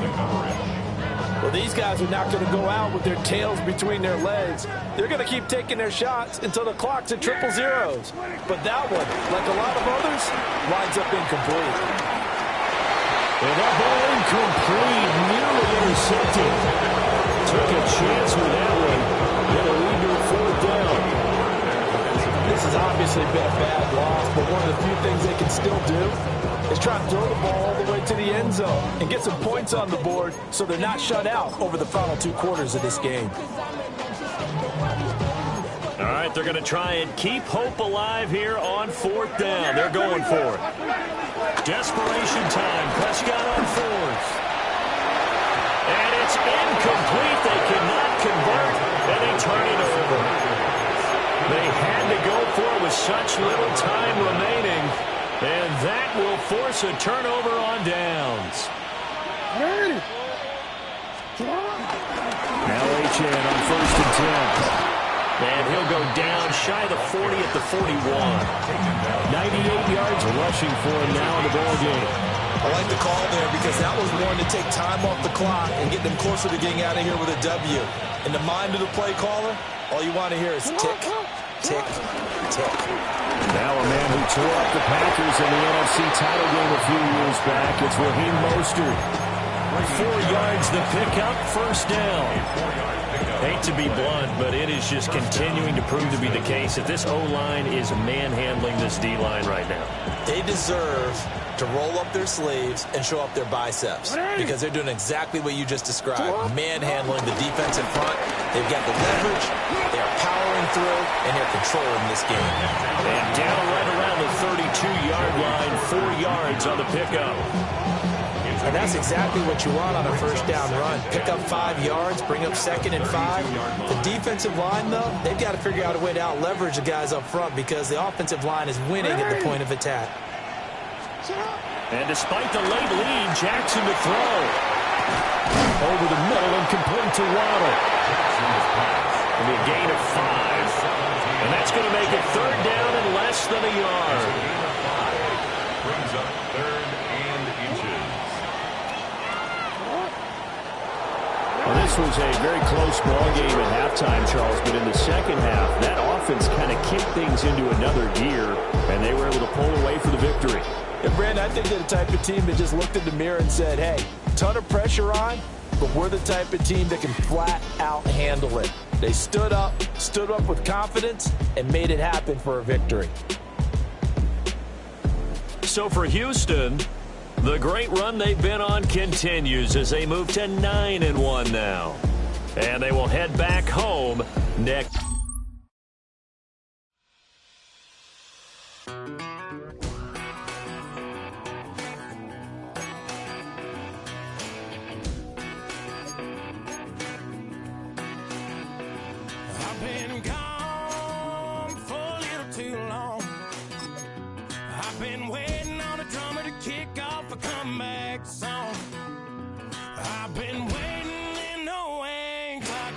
Well, these guys are not going to go out with their tails between their legs. They're going to keep taking their shots until the clock's at 000. But that one, like a lot of others, winds up incomplete. And that ball incomplete, nearly intercepted. Took a chance with that one. Get a lead to a 4th down. This has obviously been a bad loss, but one of the few things they can still do is try to throw the ball all the way to the end zone and get some points on the board so they're not shut out over the final 2 quarters of this game. All right, they're going to try and keep hope alive here on 4th down. They're going for it. Desperation time. Prescott on 4th. And it's incomplete. They cannot convert, and they turn it over. They had to go for it with such little time remaining. And that will force a turnover on downs. Now HN on 1st and 10. And he'll go down shy of the 40 at the 41. 98 yards rushing for him now in the ball game. I like the call there because that was one to take time off the clock and get them closer to getting out of here with a W. In the mind of the play caller, all you want to hear is tick, tick, tick. Now a man who tore up the Packers in the NFC title game a few years back. It's Raheem Mostert. 4 yards the pickup, first down. Hate to be blunt, but it is just continuing to prove to be the case that this O-line is manhandling this D-line right now. They deserve to roll up their sleeves and show up their biceps because they're doing exactly what you just described, manhandling the defense in front. They've got the leverage, they are powering through, and they're controlling this game. And down right around the 32-yard line, 4 yards on the pickup. And that's exactly what you want on a first down run. Pick up 5 yards, bring up 2nd and 5. The defensive line, though, they've got to figure out a way to out-leverage the guys up front because the offensive line is winning at the point of attack. And despite the late lead, Jackson to throw. Over the middle and complete to Waddle. It'll be a gain of 5. And that's going to make it 3rd down and less than a yard. Brings up 3rd and inches. Well, this was a very close ball game at halftime, Charles, but in the second half, that offense kind of kicked things into another gear, and they were able to pull away for the victory. And Brandon, I think they're the type of team that just looked in the mirror and said, hey, ton of pressure on, but we're the type of team that can flat out handle it. They stood up with confidence, and made it happen for a victory. So for Houston, the great run they've been on continues as they move to 9-1 now. And they will head back home next.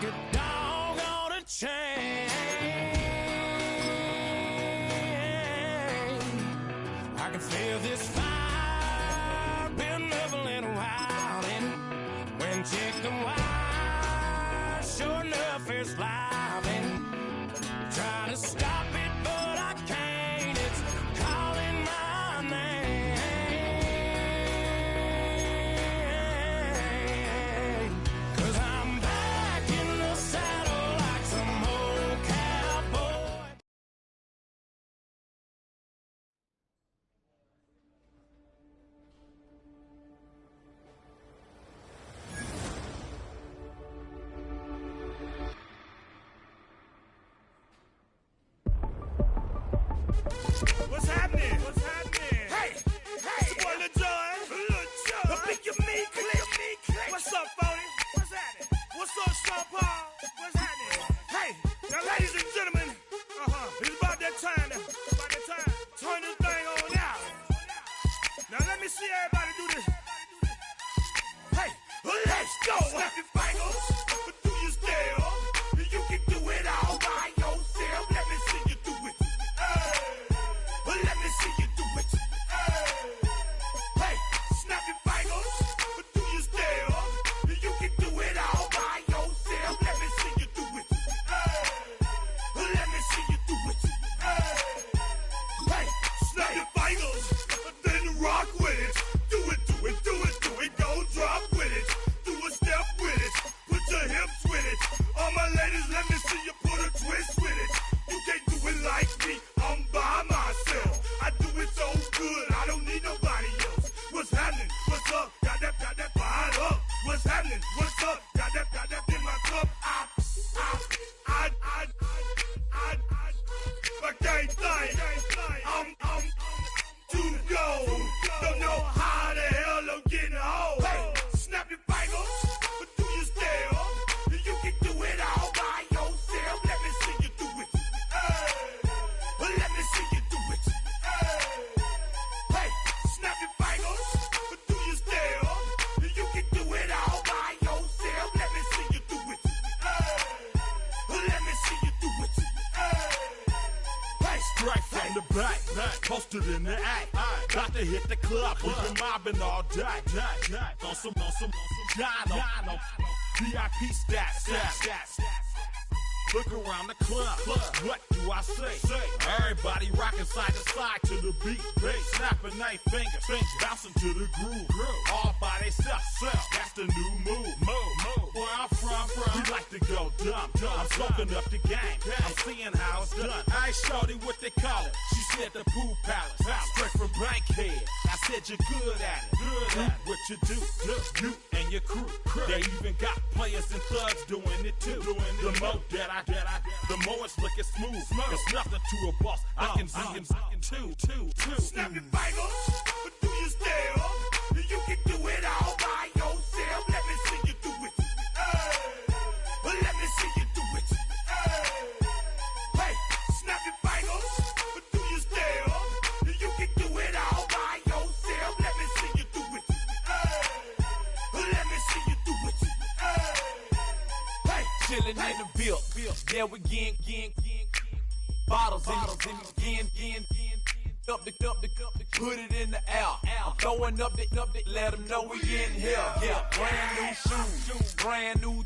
take a doggone chance. I can feel this fire been leveling a while, and when chicken wire, sure enough, it's live, and trying to stop it, but I can't. It's calling my name. 'Cause I'm back in the saddle like some old cowboy. What's happening? What's happening? Hey, it's your boy Lil Jon. The Pick Your Me Click. What's up, Phony? What's happening? What's up, Sean Paul? What's happening? Hey, now, ladies and gentlemen, it's about that time. Turn this thing on out. Now, let me see everybody do this. Hey, let's go. Snap your fingers. Do your style. You can do it all by yourself. Let me see you do it. Let me see you do it. Hey, snap your fingers. Do your style. You can do it all by yourself. Let me see you do it. Let me see you do it. Hey, snap your fingers. Then rock with it. Do it. Don't drop with it. Do a step with it. Put your hips with it. All my ladies, let me see you put a twist with it. You can't do it like me. I'm by myself. I do it so good. I don't need nobody else. What's happening? What's up? Got that fired up. What's happening? What's up? Got that in my cup. I can't think. I'm to go. Don't know how the hell I'm getting home. Hey, snap your fingers. Do your style. You can do it all by yourself. Let me see you do it. Let me see you do it. Hey, snap your fingers. Do your style. You can do it all by yourself. Let me see you do it. Let me see you do it. Hey, Straight from the back, posted in the act. Got to hit the club, we've been mobbing all day. On some Dino, VIP stats. Look around the club, what do I say? Everybody rocking side to side to the beat. Snapping their fingers, bouncing to the groove. All by themselves, that's the new move. Where I'm from, we like to go dumb. I'm soaking up the game, I'm seeing how it's done. I ain't shorty what they call it, she said the pool palace. Straight from Bankhead, I said you're good at it. Do what you do, you and your crew. They even got players and thugs doing it too. The more that the more it's looking smooth. It's nothing to a boss. I can two. snap your fingers. Do your style. You can do it all by yourself. Let me see you do it. Let me see you do it. Hey, snap your fingers. Do your style. You can do it all by yourself. Let me see you do it. Let me see you do it. Hey, Chilling in the bill. Yeah, we getting bottles in again. Up the put it in the air. I'm throwing up the, let them know we in here. Yeah, brand new shoes, brand new.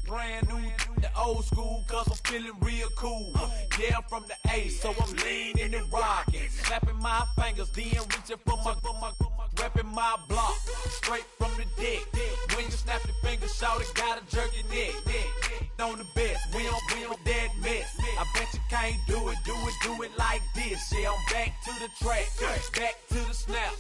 The old school, cause I'm feeling real cool. Yeah, I'm from the A, so I'm leaning and rocking. Snapping my fingers, then reaching for my repping my block. Straight from the deck. When you snap your fingers, shout it, gotta jerk your neck. On the best, we don't dead mess. I bet you can't do it like this. Yeah, I'm back to the track, back to the snap.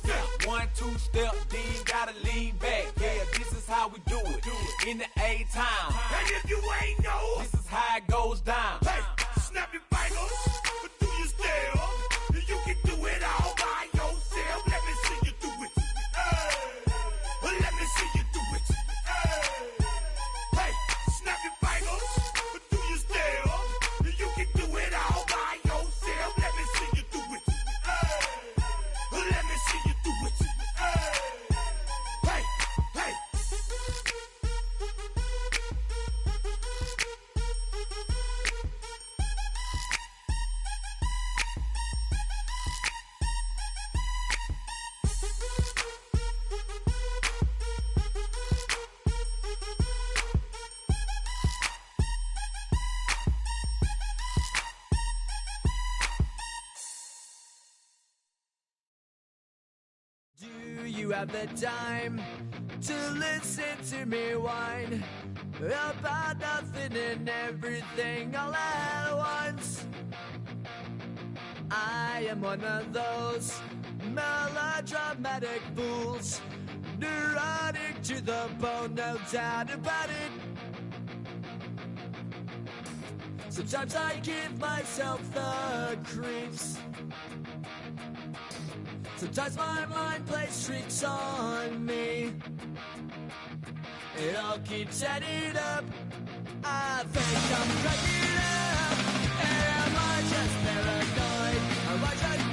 1, 2 step, then gotta lean back. Yeah, this is how we do it in the A-time. and if you ain't know, This is how it goes down. hey, snap your fingers. Do your style. You can do it all by yourself. Let me see you do it. Let me see you do it. Hey, snap your fingers. Do your style. You can do it all by yourself. Let me see you do it. Let me see you do it. Hey, hey. grab the dime to listen to me whine about nothing and everything all at once. I am one of those melodramatic fools, neurotic to the bone, no doubt about it. Sometimes I give myself the creeps. Sometimes my mind plays tricks on me. It all keeps adding up. I think I'm cracking up. Am I just paranoid? Am I just...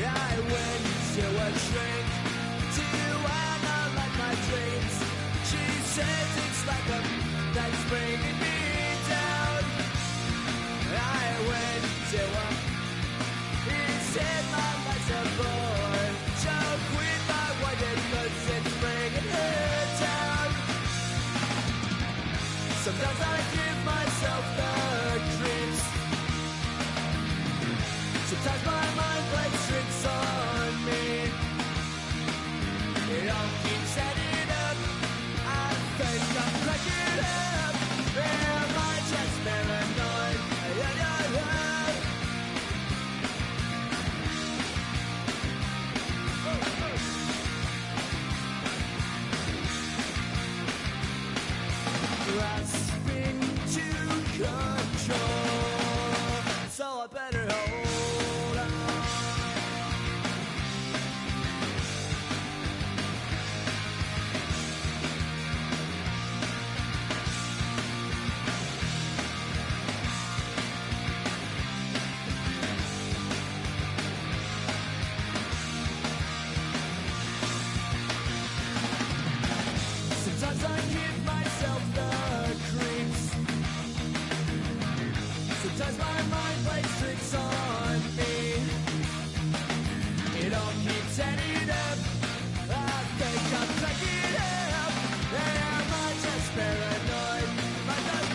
I went to a shrink to analyze my dreams. She says it's like a that's bringing me down. I went to a... He said my life's a bore. So quit my white cause it's bringing her down. Sometimes I give myself the creeps. Sometimes my mind plays tricks on me. It all keeps adding up. I think I'm cracking up. Am I just paranoid? Grasping to control, so I better hold on. Sometimes I give myself the creeps. Sometimes my mind plays tricks on me. It all keeps adding up. I think I'm cracking up. Am I just paranoid? Am I just...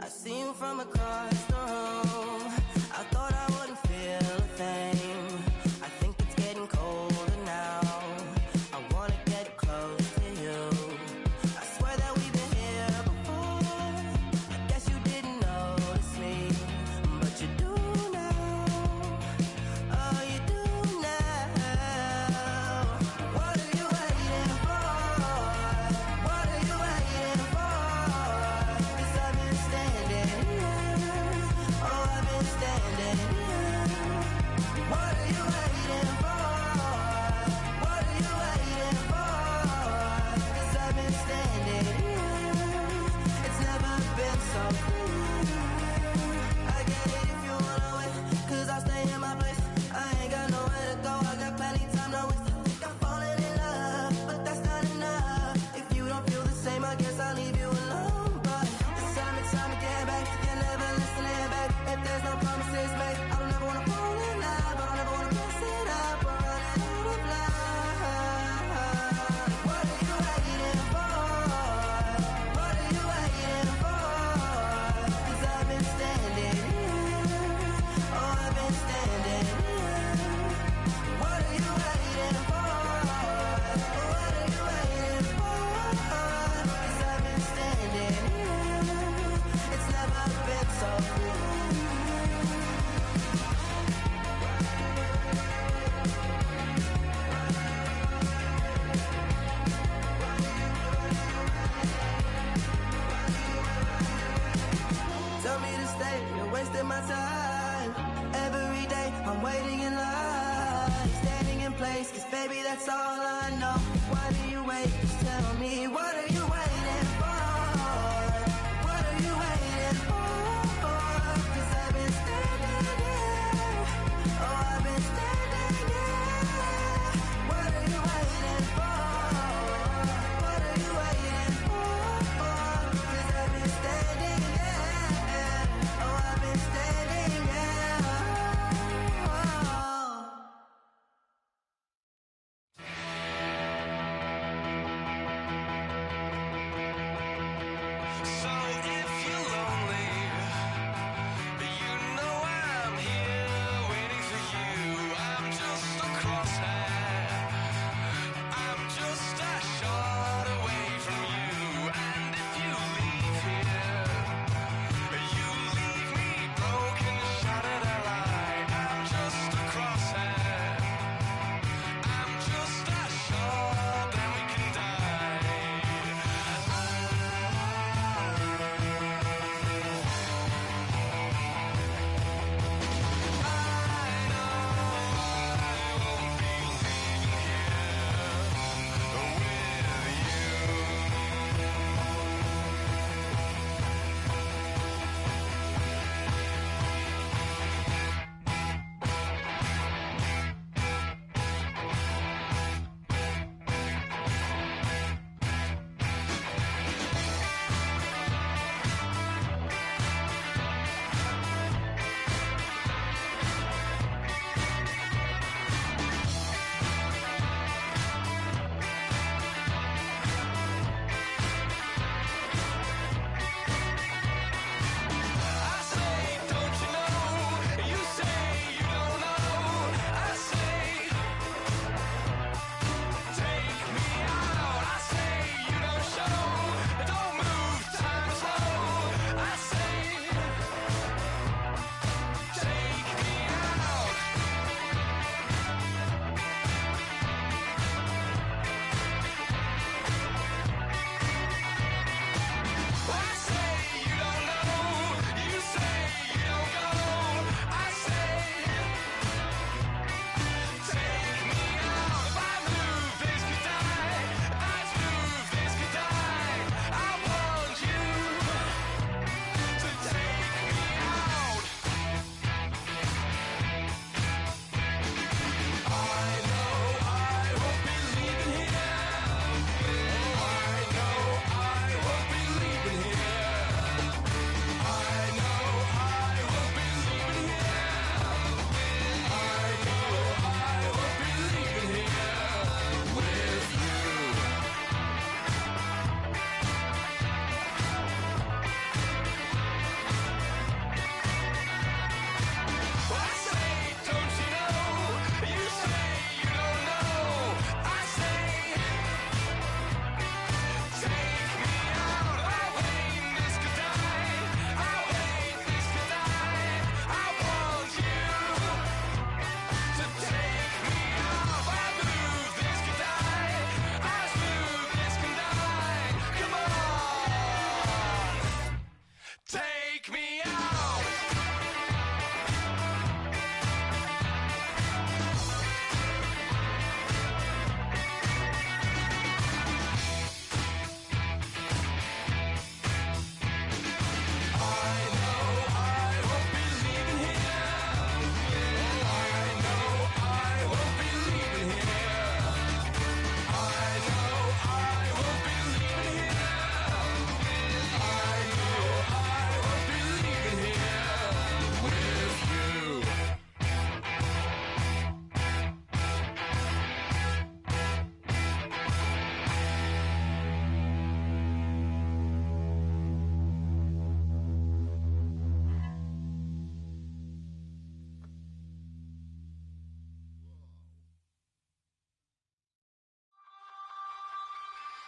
I see you from across the room. I thought I wouldn't feel a thing. I think it's getting colder now. I wanna get close to you. I swear that we've been here before. I guess you didn't notice me, but you do now. Oh, you do now. What are you waiting for? What are you waiting for? 'Cause I've been standing here. Oh, I've been standing here. What are you waiting for? What are you waiting for? 'Cause I've been standing here. It's never been so clear. I get it if you wanna wait, 'cause I'll stay in my place. I ain't got nowhere to go, I got plenty time to waste. I think I'm falling in love, but that's not enough. If you don't feel the same, I guess I'll leave you alone. But it's time to get back. You're never listening back. If there's no promises made, I don't ever wanna fall in love. I don't ever wanna mess it up or run out of love. What are you waiting for? What are you waiting for? 'Cause I've been standing here. Oh, I've been standing here. What are you waiting for? What are you waiting for? 'Cause I've been standing here. It's never been so clear. Tell me to stay, you're wasting my time. Every day I'm waiting in line, standing in place, 'cause baby that's all I know. Why do you wait? Just tell me, what are you waiting for?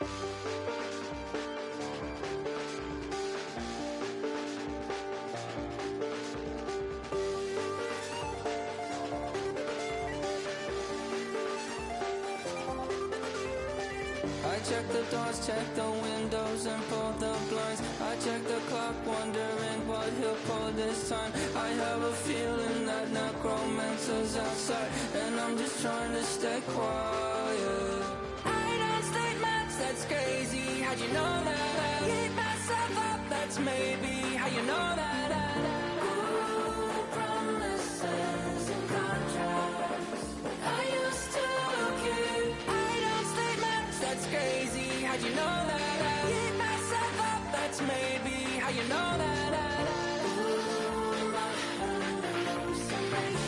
I check the doors, check the windows, and pull the blinds. I check the clock, wondering what he'll pull this time. I have a feeling that necromancer's outside, and I'm just trying to stay quiet. I don't state maps, that's crazy. How'd you know that? I keep myself up, that's maybe how you know that. Ooh, promises and contracts. I used to keep. I don't state maps, that's crazy. How'd you know that? I keep myself up, that's maybe how you know that. Ooh, my hallucination.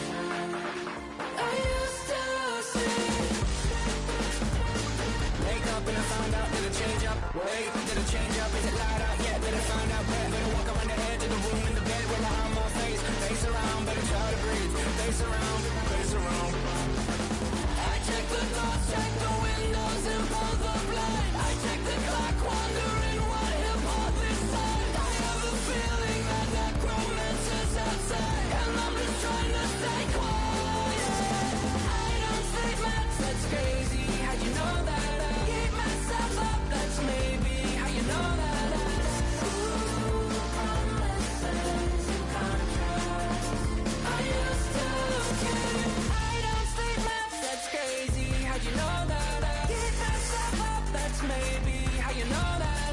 I used to see. Wake up and I found out, did it change up? Wait, did it change up? Is it light out? Yeah, did I find out where? Better walk around the edge of the room in the bed with my arm on face. Face around, better try to breathe. Face around, face around. I check the doors, check the windows, and pull the blind. I check the clock, wondering what he'll pull this time. I have a feeling that necromancer's outside, and I'm just trying to stay quiet. I don't say maps, that's crazy. How'd you know that? I keep myself up, that's maybe how you know that. Ooh, promises and contracts. I used to keep. I don't say maps, that's crazy. How'd you know that? I keep myself up, that's maybe how you know that.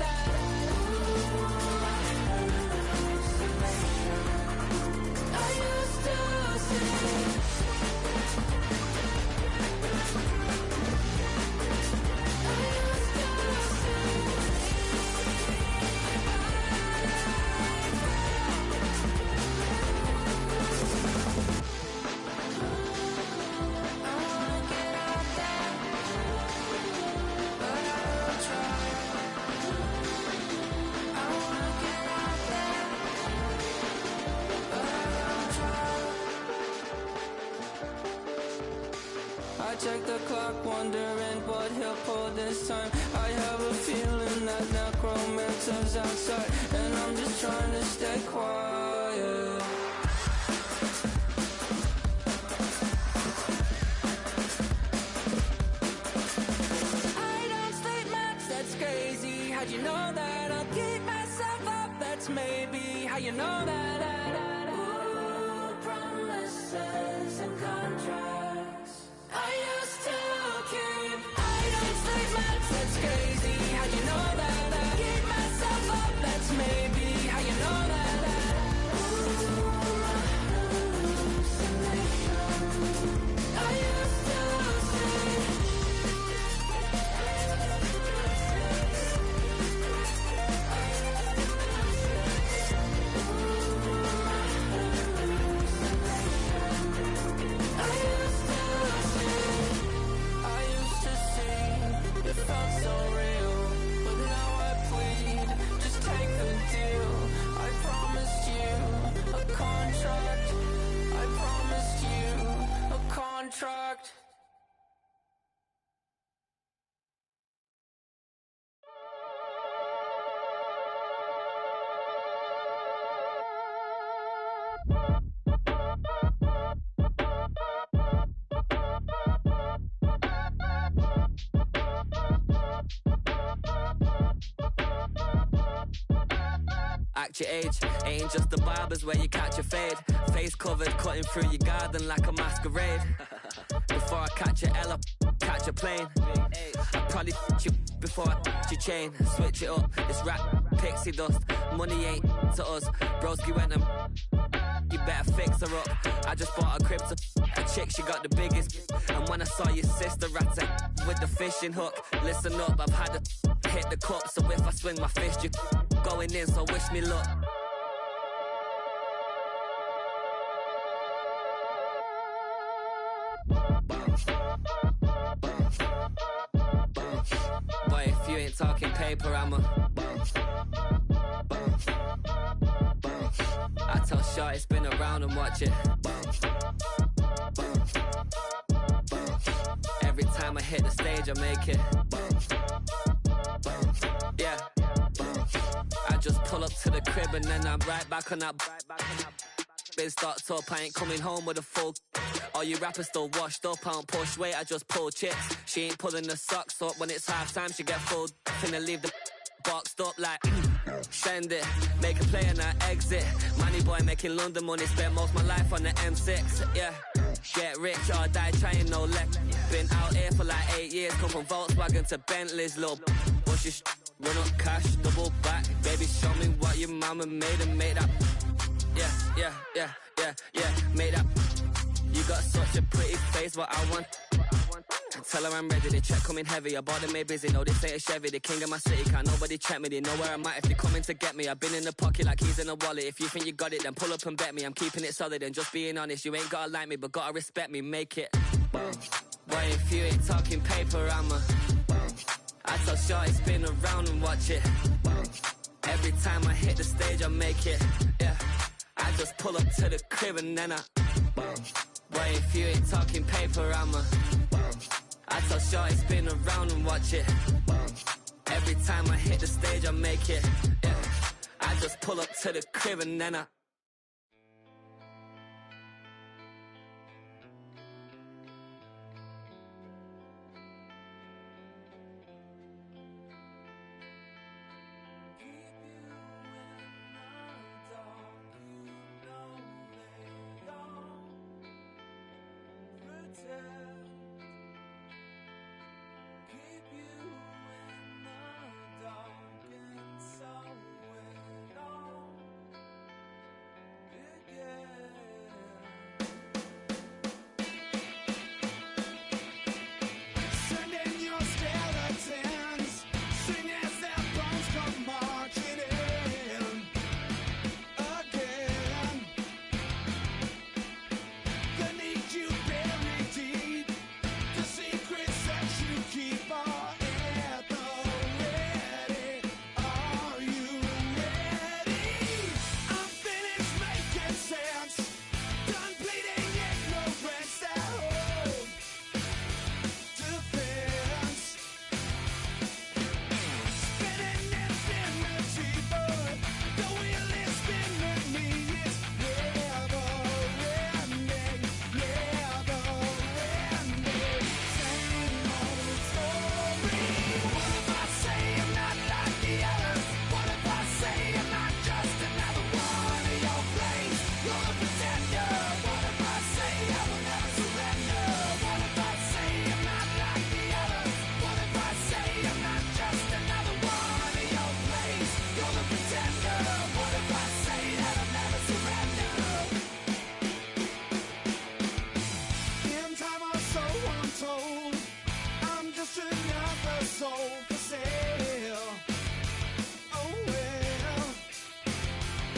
Ooh, my hallucination. I used to see. I check the clock, wondering what he'll pull this time. I have a feeling that necromancer's outside, and I'm just trying to stay quiet. I don't state maps, that's crazy. How'd you know that? I'll keep myself up, that's maybe how you know that. Ooh, promises and contracts. I used to keep. I don't state maps, that's crazy. How'd you know that? I keep myself up, that's maybe how you know that. Ooh, my hallucination. I used to see. Contract. Act your age, ain't just the barbers where you catch a fade. Face covered, cutting through your garden like a masquerade. Before I catch a L up, catch a plane. I'd probably you before I your chain. Switch it up, it's rap, pixie dust. Money ain't to us, broski went and you better fix her up. I just bought a crib to a chick, she got the biggest. And when I saw your sister rat with the fishing hook, listen up, I've had to hit the cup. So if I swing my fist, you going in, so wish me luck. Boy, if you ain't talking paper, I'm a I tell short it's been around and watch it. Every time I hit the stage, I make it. to the crib and then I'm right back on that. Been stocked up, I ain't coming home with a full. All you rappers still washed up, I don't push weight, I just pull chips. She ain't pulling the socks up when it's half time, she get full. Finna leave the boxed up like send it, make a play and I exit. Money boy making London money, spent most of my life on the M6. Yeah, get rich or die trying, no leg. Been out here for like 8 years, come from Volkswagen to Bentley's, little bushy run up cash, double back. Baby, show me what your mama made and made that. Yeah, made that. You got such a pretty face, what I want. Tell her I'm ready, the check coming heavy. I bought them made busy, no this ain't a Chevy. The king of my city, can't nobody check me. They know where I'm at if they coming to get me. I've been in the pocket like keys in a wallet. If you think you got it, then pull up and bet me. I'm keeping it solid and just being honest. You ain't gotta like me, but gotta respect me, make it. Boy, if you ain't talking paper, I tell Shorty spin around and watch it. Every time I hit the stage, I make it. Yeah, I just pull up to the crib and then boy, if you ain't talking paper, I tell Shorty spin around and watch it. Every time I hit the stage, I make it. Yeah, I just pull up to the crib and then I'm just another